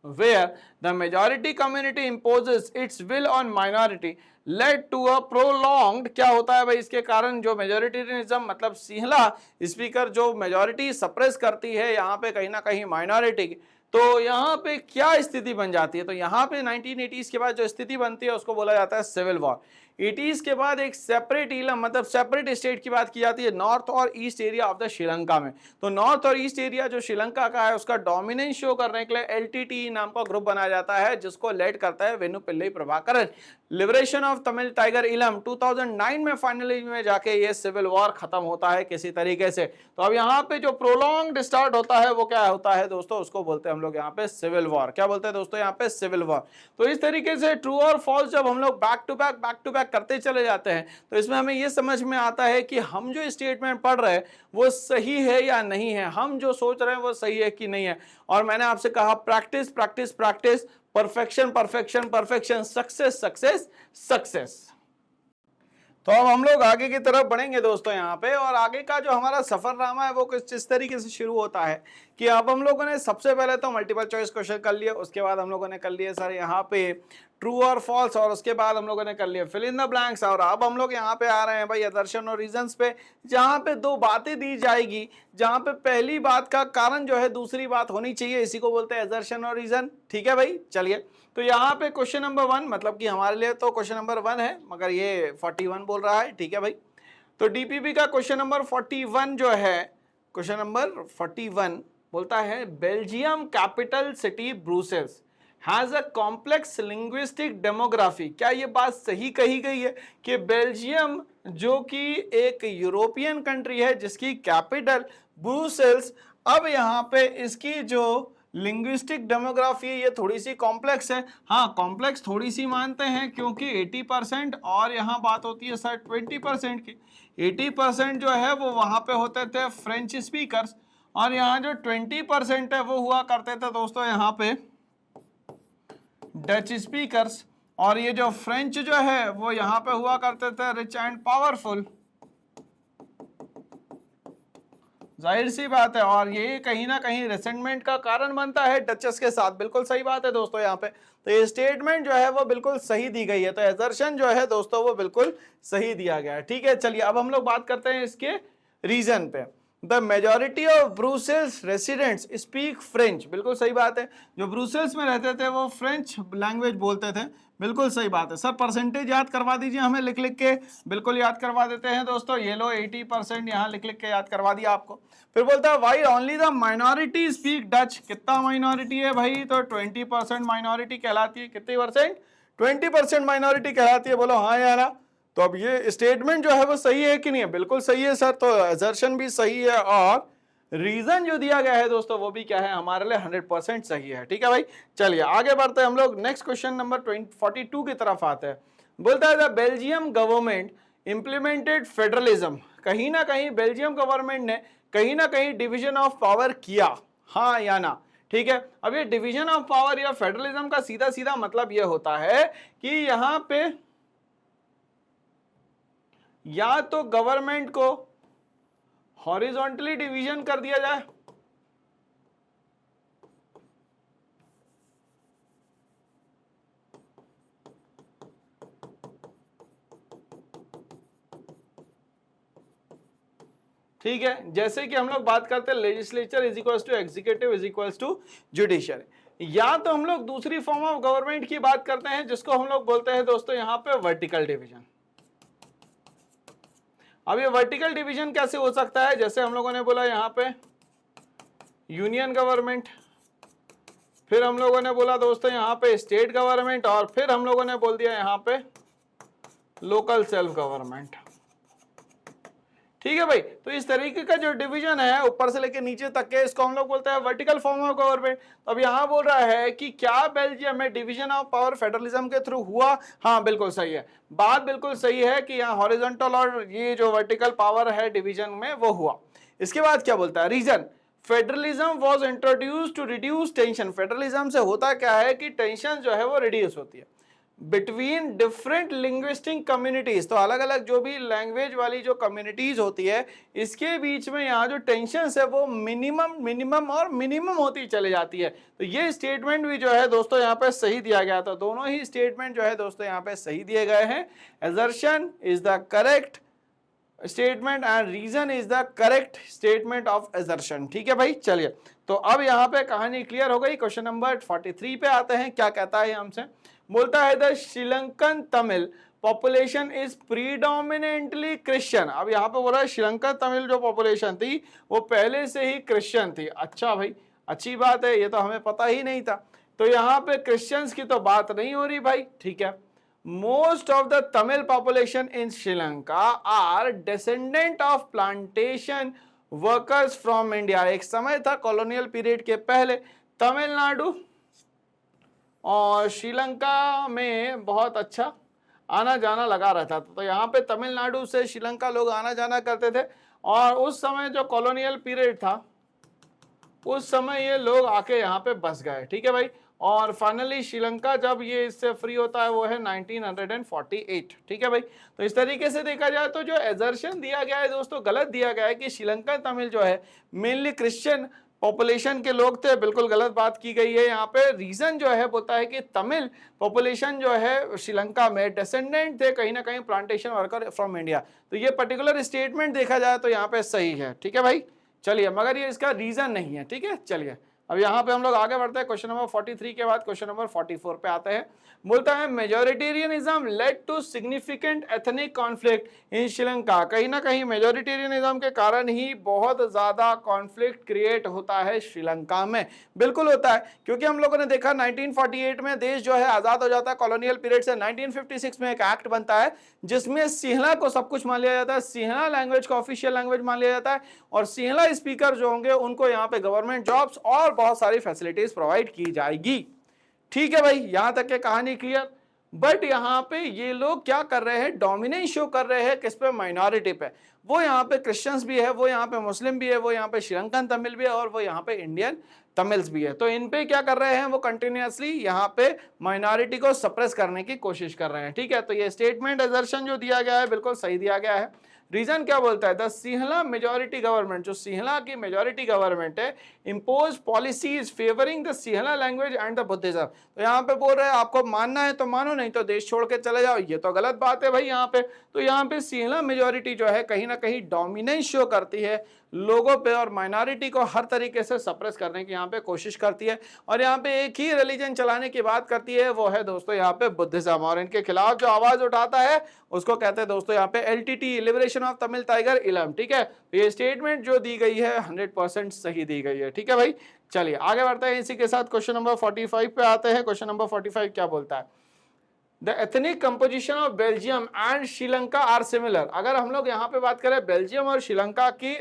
where the majority community imposes its will on minority led to a prolonged, क्या होता है भाई इसके कारण, जो मेजोरिटेरियनिज्म मतलब सिंहला स्पीकर जो मेजोरिटी सप्रेस करती है यहाँ पे कहीं ना कहीं माइनॉरिटी, तो यहाँ पे क्या स्थिति बन जाती है, तो यहाँ पे 1980s के बाद जो स्थिति बनती है उसको बोला जाता है सिविल वॉर। 80s के बाद एक सेपरेट इलम मतलब सेपरेट स्टेट की बात की जाती है नॉर्थ और east area of the Sri Lanka में। तो नॉर्थ और ईस्ट एरिया जो श्रीलंका का है उसका डोमिनेंस शो करने के लिए एलटीटी नाम का ग्रुप बनाया जाता है, जिसको लेड करता है Venu Pillai Prabhakaran. Liberation of Tamil tiger Eelam 2009 में फाइनली में जाके ये सिविल वॉर खत्म होता है किसी तरीके से। तो अब यहाँ पे जो प्रोलॉन्ग्ड स्टार्ट होता है वो क्या होता है दोस्तों, उसको बोलते हैं हम लोग यहाँ पे सिविल वॉर। क्या बोलते हैं दोस्तों यहाँ पे, सिविल वॉर। तो इस तरीके से ट्रू और फॉल्स जब हम लोग बैक टू बैक करते चले जाते हैं तो इसमें हमें ये समझ में आता है कि हम जो स्टेटमेंट पढ़ रहे हैं वो सही है या नहीं है, हम जो सोच रहे हैं वो सही है कि नहीं है। और मैंने आपसे कहा practice practice practice, perfection perfection perfection, success success success. तो अब हम लोग आगे की तरफ बढ़ेंगे दोस्तों यहाँ पे, और आगे का जो हमारा सफरनामा है वो कुछ इस तरीके से शुरू होता है कि अब हम लोगों ने सबसे पहले तो मल्टीपल चॉइस क्वेश्चन कर लिए, उसके बाद हम लोगों ने कर लिए सर यहाँ पे ट्रू और फॉल्स, और उसके बाद हम लोगों ने कर लिए फिल इन द ब्लैंक्स। और अब हम लोग यहाँ पे आ रहे हैं भाई दर्शन और रीजंस पे, जहाँ पे दो बातें दी जाएगी, जहाँ पे पहली बात का कारण जो है दूसरी बात होनी चाहिए, इसी को बोलते हैं एजर्शन और रीजन, ठीक है भाई। चलिए तो यहाँ पे क्वेश्चन नंबर 1 मतलब कि हमारे लिए तो क्वेश्चन नंबर 1 है, मगर ये 41 बोल रहा है, ठीक है भाई। तो डीपीबी का क्वेश्चन नंबर 41 जो है, क्वेश्चन नंबर 41 बोलता है Belgium capital city Brussels has a complex linguistic demography. क्या ये बात सही कही गई है कि बेल्जियम जो कि एक यूरोपियन कंट्री है जिसकी कैपिटल ब्रुसेल्स, अब यहाँ पे इसकी जो लिंग्विस्टिक डेमोग्राफी है ये थोड़ी सी कॉम्प्लेक्स है। हाँ कॉम्प्लेक्स थोड़ी सी मानते हैं क्योंकि 80% और यहाँ बात होती है सर 20% की। 80% जो है वो वहाँ पे होते थे फ्रेंच स्पीकर्स और यहाँ जो 20% है वो हुआ करते थे दोस्तों यहाँ पे डच स्पीकर्स, और ये जो फ्रेंच जो है वो यहाँ पे हुआ करते थे रिच एंड पावरफुल। जाहिर सी बात है, और ये कहीं ना कहीं रिसेंटमेंट का कारण बनता है डचेस के साथ। बिल्कुल सही बात है दोस्तों यहाँ पे। तो ये स्टेटमेंट जो है वो बिल्कुल सही दी गई है, तो एजर्शन जो है दोस्तों वो बिल्कुल सही दिया गया है। ठीक है, चलिए अब हम लोग बात करते हैं इसके रीजन पे। The majority of Brussels residents speak French. बिल्कुल सही बात है, जो ब्रुसेल्स में रहते थे वो फ्रेंच लैंग्वेज बोलते थे। बिल्कुल सही बात है। सर परसेंटेज याद करवा दीजिए हमें लिख लिख के। बिल्कुल याद करवा देते हैं दोस्तों, ये लो 80% यहाँ लिख लिख के याद करवा दिया आपको। फिर बोलता है why only the minority speak Dutch. कितना माइनॉरिटी है भाई? तो 20% माइनॉरिटी कहलाती है। कितनी परसेंट? 20% माइनॉरिटी कहलाती है। बोलो हाँ या ना। तो अब ये स्टेटमेंट जो है वो सही है कि नहीं है? बिल्कुल सही है सर। तो असर्शन भी सही है और रीजन जो दिया गया है दोस्तों वो भी क्या है? हमारे लिए 100% सही है। ठीक है भाई, चलिए आगे बढ़ते हैं हम लोग। नेक्स्ट क्वेश्चन नंबर 42 की तरफ आते हैं। बोलता है the Belgium government implemented federalism. कहीं ना कहीं बेल्जियम गवर्नमेंट ने कहीं ना कहीं डिवीजन ऑफ पावर किया, हाँ या ना? ठीक है, अब ये डिवीजन ऑफ पावर या फेडरलिज्म का सीधा सीधा मतलब ये होता है कि यहां पे या तो गवर्नमेंट को हॉरिजॉन्टली डिवीजन कर दिया जाए, ठीक है, जैसे कि हम लोग बात करते हैं legislature is equals to executive is equals to judiciary, या तो हम लोग दूसरी फॉर्म ऑफ गवर्नमेंट की बात करते हैं जिसको हम लोग बोलते हैं दोस्तों यहां पे वर्टिकल डिवीजन। अब ये वर्टिकल डिवीजन कैसे हो सकता है? जैसे हम लोगों ने बोला यहाँ पे यूनियन गवर्नमेंट, फिर हम लोगों ने बोला दोस्तों यहाँ पे स्टेट गवर्नमेंट, और फिर हम लोगों ने बोल दिया यहाँ पे लोकल सेल्फ गवर्नमेंट। ठीक है भाई, तो इस तरीके का जो डिवीजन है ऊपर से लेकर नीचे तक के, इसको हम लोग बोलते हैं वर्टिकल फॉर्म ऑफ गवर्नमेंट। तो अब यहाँ बोल रहा है कि क्या बेल्जियम में डिवीजन ऑफ पावर फेडरलिज्म के थ्रू हुआ? हाँ बिल्कुल सही है, बात बिल्कुल सही है कि यहाँ हॉरिजॉन्टल और ये जो वर्टिकल पावर है डिवीजन में वो हुआ। इसके बाद क्या बोलता है? Reason federalism was introduce to reduce tension. Federalism से होता क्या है कि टेंशन जो है वो रिड्यूस होती है बिटवीन डिफरेंट लिंग्विस्टिक कम्युनिटीज। तो अलग अलग जो भी लैंग्वेज वाली जो कम्युनिटीज होती है इसके बीच में यहाँ जो टेंशन है वो मिनिमम होती चली जाती है। तो ये स्टेटमेंट भी जो है दोस्तों यहाँ पे सही दिया गया था। दोनों ही स्टेटमेंट जो है दोस्तों यहाँ पे सही दिए गए हैं। Assertion is the correct statement and reason is the correct statement of assertion. ठीक है भाई, चलिए तो अब यहाँ पे कहानी क्लियर हो गई। क्वेश्चन नंबर 43 पे आते हैं। क्या कहता है हमसे? बोलता है the Sri Lankan Tamil population is predominantly Christian. अब यहाँ पे बोल रहा है श्रीलंकन तमिल जो पॉपुलेशन थी वो पहले से ही क्रिश्चियन थी। अच्छा भाई, अच्छी बात है, ये तो हमें पता ही नहीं था। तो यहाँ पे क्रिश्चियंस की तो बात नहीं हो रही भाई। ठीक है, most of the Tamil population in Sri Lanka are descendant of plantation workers from India। एक समय था कॉलोनियल पीरियड के पहले तमिलनाडु और श्रीलंका में बहुत अच्छा आना जाना लगा रहता था। तो यहाँ पे तमिलनाडु से श्रीलंका लोग आना जाना करते थे, और उस समय जो कॉलोनियल पीरियड था उस समय ये लोग आके यहाँ पे बस गए। ठीक है भाई, और फाइनली श्रीलंका जब ये इससे फ्री होता है वो है 1948। ठीक है भाई, तो इस तरीके से देखा जाए तो जो एजर्शन दिया गया है दोस्तों गलत दिया गया है कि श्रीलंकन तमिल जो है मेनली क्रिश्चियन पॉपुलेशन के लोग थे। बिल्कुल गलत बात की गई है यहाँ पे। रीजन जो है बोलता है कि तमिल पॉपुलेशन जो है श्रीलंका में डिसेंडेंट थे कहीं ना कहीं प्लांटेशन वर्कर फ्रॉम इंडिया। तो ये पर्टिकुलर स्टेटमेंट देखा जाए तो यहाँ पे सही है। ठीक है भाई, चलिए, मगर ये इसका रीजन नहीं है। ठीक है, चलिए अब यहाँ पे हम लोग आगे बढ़ते हैं, क्वेश्चन नंबर 43 के बाद क्वेश्चन नंबर 44 पे आते हैं। बोलता है majoritarianism led to significant ethnic conflict in Sri Lanka. कहीं ना कहीं मेजोरिटेरियनिज्म के कारण ही बहुत ज्यादा कॉन्फ्लिक्ट क्रिएट होता है श्रीलंका में। बिल्कुल होता है, क्योंकि हम लोगों ने देखा 1948 में देश जो है आजाद हो जाता है कॉलोनियल पीरियड से। 1956 में एक एक्ट बनता है जिसमें सिंहला को सब कुछ मान लिया जाता है, सिंहला लैंग्वेज को ऑफिशियल लैंग्वेज मान लिया जाता है, और सिंहला स्पीकर जो होंगे उनको यहाँ पे गवर्नमेंट जॉब्स और बहुत सारी फैसिलिटीज प्रोवाइड की जाएगी। ठीक है भाई, यहां तक के कहानी क्लियर। बट यहाँ पे ये लोग क्या कर रहे हैं, डोमिनेंस शो कर रहे हैं किस पे, माइनॉरिटी पे। वो यहाँ पे क्रिश्चियंस भी है, वो यहाँ पे मुस्लिम भी है, वो यहाँ पे श्रीलंकन तमिल भी है, और वो यहाँ पे इंडियन तमिल्स भी है। तो इन पे क्या कर रहे हैं, वो कंटिन्यूअसली यहाँ पे माइनॉरिटी को सप्रेस करने की कोशिश कर रहे हैं। ठीक है, तो ये स्टेटमेंट असर्शन जो दिया गया है बिल्कुल सही दिया गया है। रीजन क्या बोलता है, द सिंहला मेजोरिटी गवर्नमेंट, जो सिंहला की मेजोरिटी गवर्नमेंट है, impose policies favouring the Sinhala language and the Buddhism. तो यहाँ पे बोल रहे हैं आपको मानना है तो मानो, नहीं तो देश छोड़ के चले जाओ। ये तो गलत बात है भाई यहाँ पे। तो यहाँ पे सिंहला मेजोरिटी जो है कहीं ना कहीं डोमिनेंस शो करती है लोगों पे, और माइनॉरिटी को हर तरीके से सप्रेस करने की यहाँ पे कोशिश करती है। और यहाँ पे एक ही रिलीजन चलाने की बात करती है, वो है दोस्तों यहाँ पे बुद्धिज्म। और इनके खिलाफ जो आवाज उठाता है उसको कहते हैं दोस्तों यहाँ पे LTT, liberation of Tamil tiger इलम। ठीक है, तो ये स्टेटमेंट जो दी गई है 100% सही दी गई है। ठीक है भाई, चलिए आगे बढ़ते हैं। इसी के साथ क्वेश्चन नंबर 45 पे आते हैं। क्वेश्चन नंबर 45 क्या बोलता है, the ethnic composition of Belgium and Sri Lanka are similar. अगर हम लोग यहाँ पे बात करें बेल्जियम और श्रीलंका की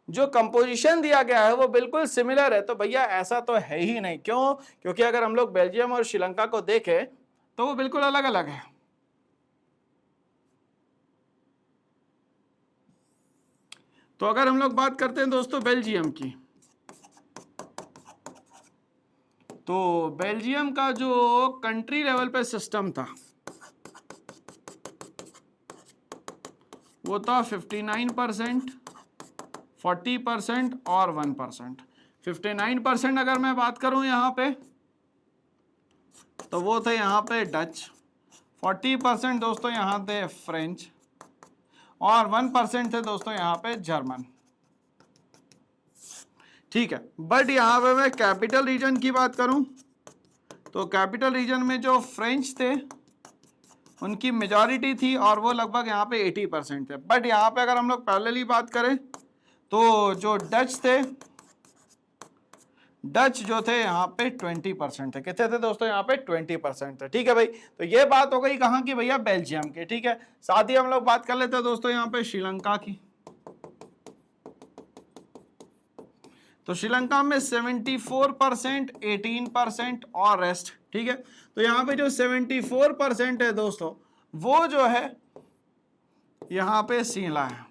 जो कंपोजिशन दिया गया है वो बिल्कुल सिमिलर है, तो भैया ऐसा तो है ही नहीं। क्यों, क्योंकि अगर हम लोग बेल्जियम और श्रीलंका को देखें तो वो बिल्कुल अलग अलग है। तो अगर हम लोग बात करते हैं दोस्तों बेल्जियम की, तो बेल्जियम का जो कंट्री लेवल पे सिस्टम था वो था 59%, 40% और 1%। 59% अगर मैं बात करूं यहाँ पे तो वो थे यहाँ पे डच, 40% दोस्तों यहाँ थे फ्रेंच, और 1% थे दोस्तों यहाँ पे जर्मन। ठीक है, बट यहाँ पे मैं कैपिटल रीजन की बात करूं तो कैपिटल रीजन में जो फ्रेंच थे उनकी मेजॉरिटी थी, और वो लगभग यहाँ पे 80% थे। बट यहाँ पे अगर हम लोग पैरेलली बात करें तो जो डच थे, डच जो थे यहाँ पे 20% थे। कितने थे दोस्तों, यहाँ पे 20% थे। ठीक है भाई, तो ये बात हो गई कहाँ की भैया, बेल्जियम की। ठीक है, साथ ही हम लोग बात कर लेते हैं दोस्तों यहाँ पे श्रीलंका की। तो श्रीलंका में 74%, 18% और रेस्ट। ठीक है, तो यहाँ पे जो 74% है दोस्तों वो जो है यहाँ पे सिंहला है।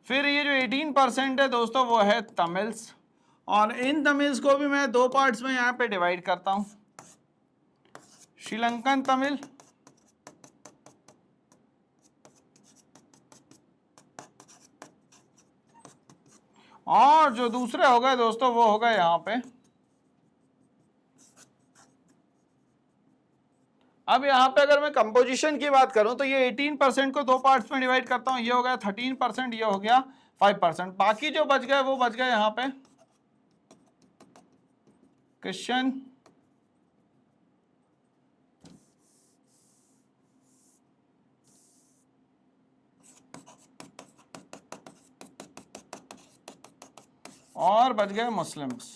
फिर ये जो 18% है दोस्तों वो है तमिल्स, और इन तमिल्स को भी मैं दो पार्ट्स में यहाँ पे डिवाइड करता हूं, श्रीलंकन तमिल और जो दूसरे हो गए दोस्तों वो हो गए यहाँ पे। अब यहाँ पे अगर मैं कंपोजिशन की बात करूं तो ये 18% को दो पार्ट्स में डिवाइड करता हूं, ये हो गया 13%, ये हो गया 5%। बाकी जो बच गए वो बच गए यहाँ पे क्रिश्चियन, और बच गए मुस्लिम्स।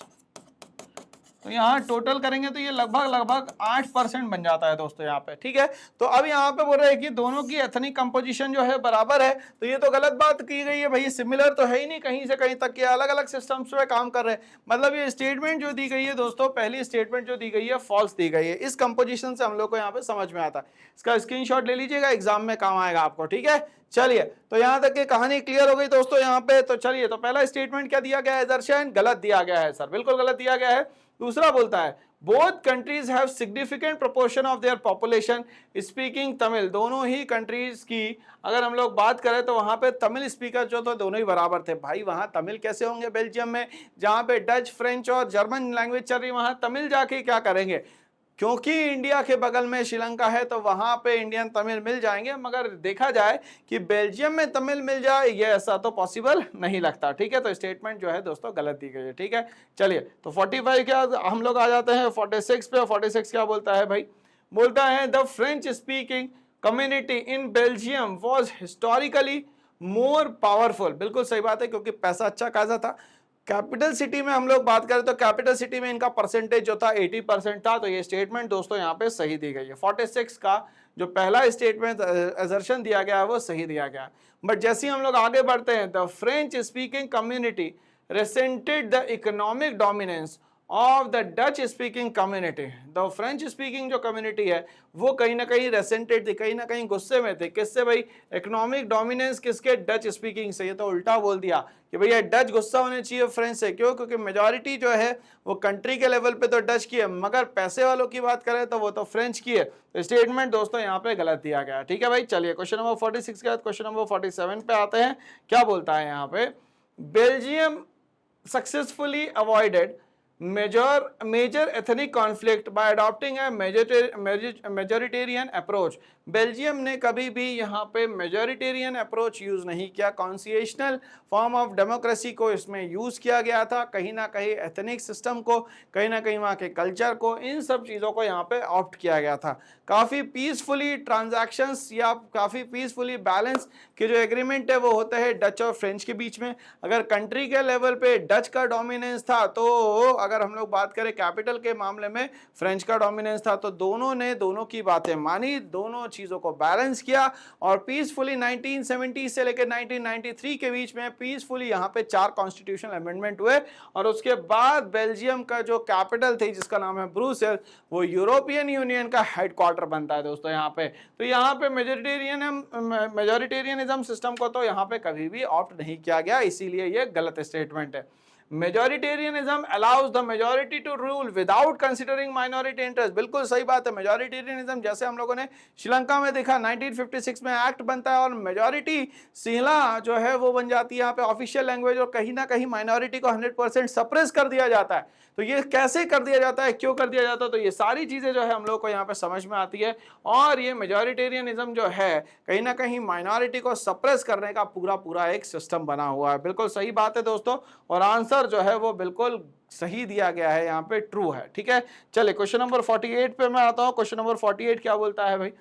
तो यहाँ टोटल करेंगे तो ये लगभग 8% बन जाता है दोस्तों यहाँ पे। ठीक है, तो अब यहाँ पे बोल रहे हैं कि दोनों की एथनिक कंपोजिशन जो है बराबर है, तो ये तो गलत बात की गई है भाई, सिमिलर तो है ही नहीं कहीं से कहीं तक के, अलग अलग सिस्टम्स पे काम कर रहे हैं। मतलब ये स्टेटमेंट जो दी गई है दोस्तों, पहली स्टेटमेंट जो दी गई है फॉल्स दी गई है। इस कंपोजिशन से हम लोग को यहाँ पे समझ में आता है। इसका स्क्रीनशॉट ले लीजिएगा, एग्जाम में काम आएगा आपको। ठीक है, चलिए तो यहाँ तक की कहानी क्लियर हो गई दोस्तों यहाँ पे। तो चलिए, तो पहला स्टेटमेंट क्या दिया गया है दर्शन, गलत दिया गया है सर, बिल्कुल गलत दिया गया है। दूसरा बोलता है both countries have significant proportion of their population speaking Tamil. दोनों ही कंट्रीज की अगर हम लोग बात करें तो वहां पे तमिल स्पीकर जो थे दोनों ही बराबर थे। भाई वहां तमिल कैसे होंगे बेल्जियम में, जहां पे डच, फ्रेंच और जर्मन लैंग्वेज चल रही, वहां तमिल जाके क्या करेंगे। क्योंकि इंडिया के बगल में श्रीलंका है तो वहां पे इंडियन तमिल मिल जाएंगे, मगर देखा जाए कि बेल्जियम में तमिल मिल जाए ये ऐसा तो पॉसिबल नहीं लगता। ठीक है, तो स्टेटमेंट जो है दोस्तों गलत दी गई है। ठीक है, चलिए तो 45 क्या हम लोग आ जाते हैं 46 पे। 46 क्या बोलता है भाई, बोलता है the French speaking community in Belgium was historically more powerful. बिल्कुल सही बात है, क्योंकि पैसा अच्छा खासा था। कैपिटल सिटी में हम लोग बात करें तो कैपिटल सिटी में इनका परसेंटेज जो था 80% था। तो ये स्टेटमेंट दोस्तों यहाँ पे सही दी गई है। 46 का जो पहला स्टेटमेंट असर्शन दिया गया है वो सही दिया गया है। बट जैसे ही हम लोग आगे बढ़ते हैं, the French speaking community resented the economic dominance of the Dutch speaking community. The French speaking जो कम्युनिटी है वो कहीं ना कहीं रेसेंटेड थी, कहीं ना कहीं गुस्से में थे। किससे भाई, इकोनॉमिक डोमिनेंस किसके, डच स्पीकिंग से। ये तो उल्टा बोल दिया कि भैया डच गुस्सा होने चाहिए फ्रेंच से। क्यों, क्योंकि मेजॉरिटी जो है वो कंट्री के लेवल पे तो डच की है, मगर पैसे वालों की बात करें तो वो तो फ्रेंच की है। तो स्टेटमेंट दोस्तों यहाँ पे गलत दिया गया। ठीक है भाई, चलिए क्वेश्चन नंबर 46 के बाद क्वेश्चन नंबर 47 पे आते हैं। क्या बोलता है यहाँ पे, Belgium successfully avoided major ethnic conflict by adopting a majoritarian approach। Belgium ने कभी भी यहाँ पे मेजोरिटेरियन अप्रोच यूज नहीं किया, कॉन्स्टिट्यूशनल फॉर्म ऑफ डेमोक्रेसी को इसमें यूज किया गया था। कहीं ना कहीं एथनिक सिस्टम को, कहीं ना कहीं वहाँ के कल्चर को, इन सब चीज़ों को यहाँ पे ऑप्ट किया गया था। काफ़ी पीसफुली ट्रांजैक्शंस या काफ़ी पीसफुली बैलेंस के जो एग्रीमेंट है वो होते हैं डच और फ्रेंच के बीच में। अगर कंट्री के लेवल पे डच का डोमिनेंस था, तो अगर हम लोग बात करें कैपिटल के मामले में फ्रेंच का डोमिनेंस था। तो दोनों ने दोनों की बातें मानी, दोनों चीज़ों को बैलेंस किया और पीसफुली 1970 से लेकर 1993 के बीच में पीसफुली यहाँ पे 4 कॉन्स्टिट्यूशनल अमेंडमेंट हुए। और उसके बाद बेल्जियम का जो कैपिटल थी जिसका नाम है ब्रुसेल्स, वो यूरोपियन यूनियन का हेडक्वार्टर बनता है दोस्तों यहाँ पे। तो यहाँ पे मेजोरिटेरियनिज्म सिस्टम को तो यहाँ पे कभी भी ऑप्ट नहीं किया गया, इसीलिए ये गलत स्टेटमेंट है। Majoritarianism allows the majority to rule without considering minority interest. बिल्कुल सही बात है। मेजोरिटेरियनिज्म जैसे हम लोगों ने श्रीलंका में देखा, 1956 में एक्ट बनता है और मेजोरिटी सिंहला जो है वो बन जाती है यहाँ पे ऑफिशियल लैंग्वेज, और कहीं ना कहीं माइनॉरिटी को 100% सप्रेस कर दिया जाता है। तो ये कैसे कर दिया जाता है, क्यों कर दिया जाता है, तो ये सारी चीजें जो है हम लोग को यहाँ पे समझ में आती है। और ये मेजोरिटेरियनिज्म जो है कहीं ना कहीं माइनॉरिटी को सप्रेस करने का पूरा पूरा एक सिस्टम बना हुआ है। बिल्कुल सही बात है दोस्तों, और आंसर जो है वो बिल्कुल सही दिया गया है, यहाँ पे ट्रू है। ठीक है, चलिए क्वेश्चन नंबर 48 पे मैं आता हूँ। क्वेश्चन नंबर 48 क्या बोलता है भाई,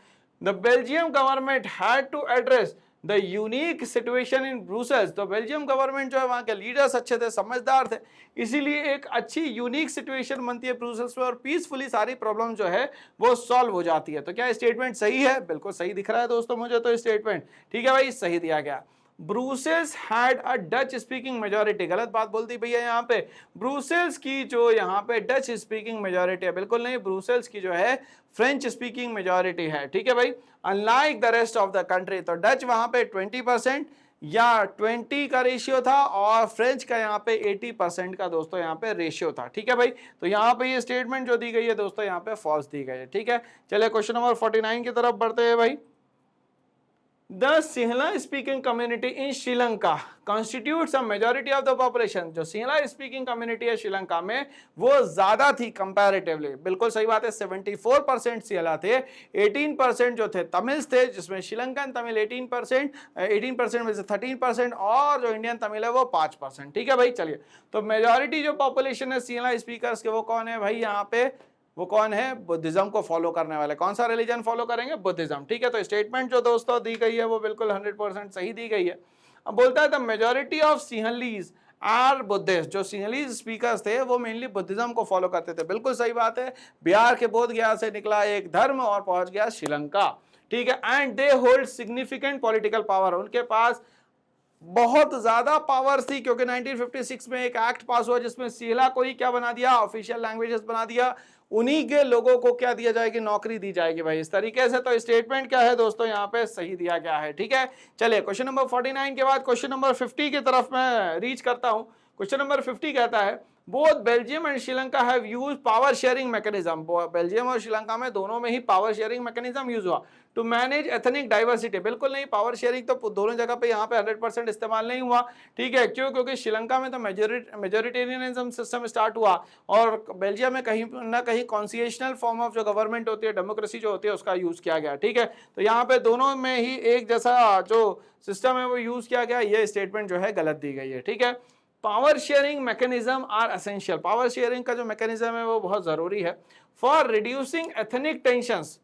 the Belgium government had to address the unique situation in Brussels. तो बेल्जियम गवर्नमेंट जो है वहाँ के लीडर्स अच्छे थे, समझदार थे, इसीलिए एक अच्छी यूनिक सिचुएशन बनती है ब्रुसेल्स में और पीसफुली सारी प्रॉब्लम जो है वो सॉल्व हो जाती है। तो क्या स्टेटमेंट सही है? बिल्कुल सही दिख रहा है दोस्तों मुझे तो स्टेटमेंट। ठीक है भाई, सही दिया गया। Brussels had a Dutch speaking majority, गलत बात बोलती भैया यहाँ पे। ब्रुसेल्स की जो यहाँ पे डच स्पीकिंग मेजोरिटी है, बिल्कुल नहीं, ब्रुसेल्स की जो है फ्रेंच स्पीकिंग मेजोरिटी है। ठीक है भाई, unlike the rest of the country. तो डच वहां पे 20% या 20 का रेशियो था और फ्रेंच का यहाँ पे 80% का दोस्तों यहाँ पे रेशियो था। ठीक है भाई, तो यहाँ पे ये स्टेटमेंट जो दी गई है दोस्तों यहाँ पे फॉल्स दी गई है। ठीक है, चलिए क्वेश्चन नंबर 49 की तरफ बढ़ते हैं भाई। The Sinhala speaking community in Sri Lanka constitutes a majority of the population. जो सिंहला स्पीकिंग कम्युनिटी है श्रीलंका में वो ज्यादा थी कंपैरेटिवली। बिल्कुल सही बात है, 74% सिंहला थे, 18% जो थे तमिल्स थे, जिसमें श्रीलंकन तमिल 18% में से 13% और जो इंडियन तमिल है वो 5%। ठीक है भाई, चलिए तो मेजॉरिटी जो पॉपुलेशन है सिंहला स्पीकर्स के वो कौन है भाई, यहाँ पे वो कौन है, बुद्धिज्म को फॉलो करने वाले। कौन सा रिलीजन फॉलो करेंगे, बुद्धिज्म। ठीक है, तो स्टेटमेंट जो दोस्तों दी गई है वो बिल्कुल 100% सही दी गई है। अब बोलता है the majority of Sinhalese are Buddhist. जो सिंहलीज स्पीकर्स थे वो मेनली बुद्धिज्म को फॉलो करते थे। बिल्कुल सही बात है, बिहार के बोध गया से निकला एक धर्म और पहुंच गया श्रीलंका। ठीक है, and they hold significant political power. उनके पास बहुत ज्यादा पावर थी, क्योंकि 1956 में एक एक्ट पास हुआ जिसमें सिंहला को ही क्या बना दिया, ऑफिशियल लैंग्वेजेस बना दिया। उन्हीं के लोगों को क्या दिया जाएगी, नौकरी दी जाएगी भाई, इस तरीके से। तो स्टेटमेंट क्या है दोस्तों, यहाँ पे सही दिया गया है। ठीक है, चलिए क्वेश्चन नंबर 49 के बाद क्वेश्चन नंबर 50 की तरफ मैं रीच करता हूं। क्वेश्चन नंबर 50 कहता है both Belgium and Sri Lanka have used power sharing mechanism. Belgium और श्रीलंका में दोनों में ही पावर शेयरिंग मैकेनिज्म यूज हुआ टू मैनेज एथनिक डाइवर्सिटी। बिल्कुल नहीं, पावर शेयरिंग तो दोनों जगह पे यहाँ पे 100% इस्तेमाल नहीं हुआ, ठीक है। क्यों? क्योंकि श्रीलंका में तो मेजोरिटेरियनिज्म सिस्टम स्टार्ट हुआ और बेल्जियम में कहीं ना कहीं कॉन्स्टिट्यूशनल फॉर्म ऑफ जो गवर्नमेंट होती है, डेमोक्रेसी जो होती है, उसका यूज किया गया, ठीक है। तो यहाँ पे दोनों में ही एक जैसा जो सिस्टम है वो यूज किया गया, ये स्टेटमेंट जो है गलत दी गई है, ठीक है। Power sharing mechanism are essential. Power sharing का जो मैकेनिज्म है वो बहुत जरूरी है for reducing ethnic tensions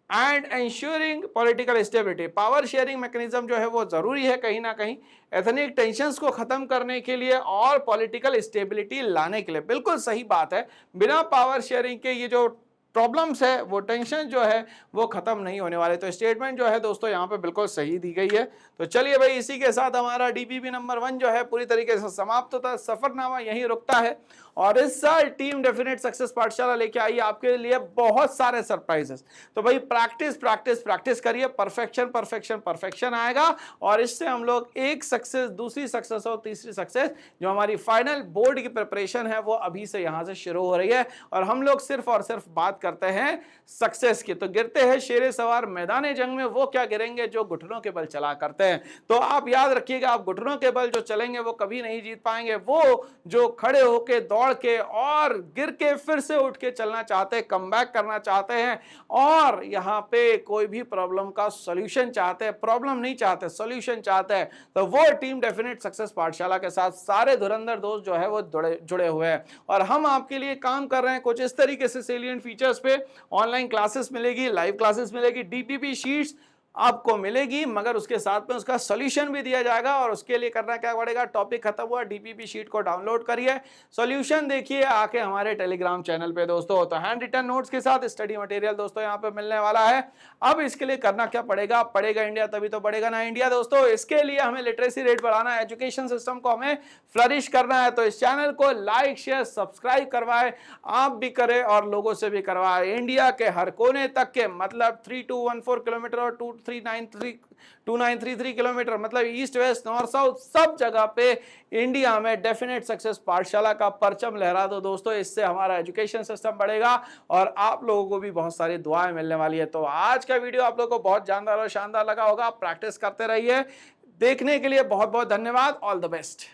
and ensuring political stability. Power sharing mechanism जो है वो जरूरी है कहीं ना कहीं एथनिक टेंशंस को खत्म करने के लिए और पॉलिटिकल स्टेबिलिटी लाने के लिए। बिल्कुल सही बात है, बिना पावर शेयरिंग के ये जो प्रॉब्लम्स है, वो टेंशन जो है वो खत्म नहीं होने वाले। तो स्टेटमेंट जो है दोस्तों यहाँ पे बिल्कुल सही दी गई है। तो चलिए भाई, इसी के साथ हमारा डीपीपी नंबर 1 जो है पूरी तरीके से समाप्त होता है, सफरनामा यहीं रुकता है। और इस साल टीम डेफिनेट सक्सेस पाठशाला लेके आई आपके लिए बहुत सारे सरप्राइजेस। तो भाई प्रैक्टिस प्रैक्टिस प्रैक्टिस करिए, परफेक्शन परफेक्शन परफेक्शन आएगा और इससे हम लोग एक सक्सेस, दूसरी सक्सेस और तीसरी सक्सेस, जो हमारी फाइनल बोर्ड की प्रिपरेशन है वो अभी से यहाँ से शुरू हो रही है। और हम लोग सिर्फ और सिर्फ बात करते हैं सक्सेस की। तो गिरते हैं शेरे सवार मैदान जंग में वो क्या गिरेंगे जो घुटनों के बल चला करते हैं। तो आप याद रखिएगा, आप घुटनों के बल जो चलेंगे वो कभी नहीं जीत पाएंगे। वो जो खड़े होके दौड़ के और गिर के फिर से उठ के चलना चाहते हैं, कमबैक करना चाहते हैं और यहाँ पे कोई भी प्रॉब्लम का सॉल्यूशन चाहते हैं, प्रॉब्लम नहीं चाहते, सॉल्यूशन चाहते हैं, तो वो टीम डेफिनेट सक्सेस पाठशाला के साथ सारे धुरंधर दोस्त जो है वो जुड़े हुए हैं। और हम आपके लिए काम कर रहे हैं कुछ इस तरीके से सेलिएंट फीचर्स पे। ऑनलाइन क्लासेस मिलेगी, लाइव क्लासेस मिलेगी, डीपीपी शीट्स आपको मिलेगी, मगर उसके साथ में उसका सॉल्यूशन भी दिया जाएगा। और उसके लिए करना क्या पड़ेगा, टॉपिक खत्म हुआ, डीपीपी शीट को डाउनलोड करिए, सॉल्यूशन देखिए आके हमारे टेलीग्राम चैनल पे दोस्तों। तो हैंड रिटन नोट्स के साथ स्टडी मटेरियल दोस्तों यहाँ पे मिलने वाला है। अब इसके लिए करना क्या पड़ेगा, पढ़ेगा इंडिया तभी तो बढ़ेगा ना इंडिया दोस्तों। इसके लिए हमें लिटरेसी रेट बढ़ाना है, एजुकेशन सिस्टम को हमें फ्लरिश करना है। तो इस चैनल को लाइक शेयर सब्सक्राइब करवाए, आप भी करें और लोगों से भी करवाए। इंडिया के हर कोने तक के, मतलब 3214 किलोमीटर और 2933 किलोमीटर, मतलब ईस्ट वेस्ट नॉर्थ साउथ सब जगह पे इंडिया में डेफिनेट सक्सेस पाठशाला का परचम लहरा दो दोस्तों। इससे हमारा एजुकेशन सिस्टम बढ़ेगा और आप लोगों को भी बहुत सारी दुआएं मिलने वाली है। तो आज का वीडियो आप लोगों को बहुत जानदार और शानदार लगा होगा, प्रैक्टिस करते रहिए। देखने के लिए बहुत बहुत धन्यवाद। All the best.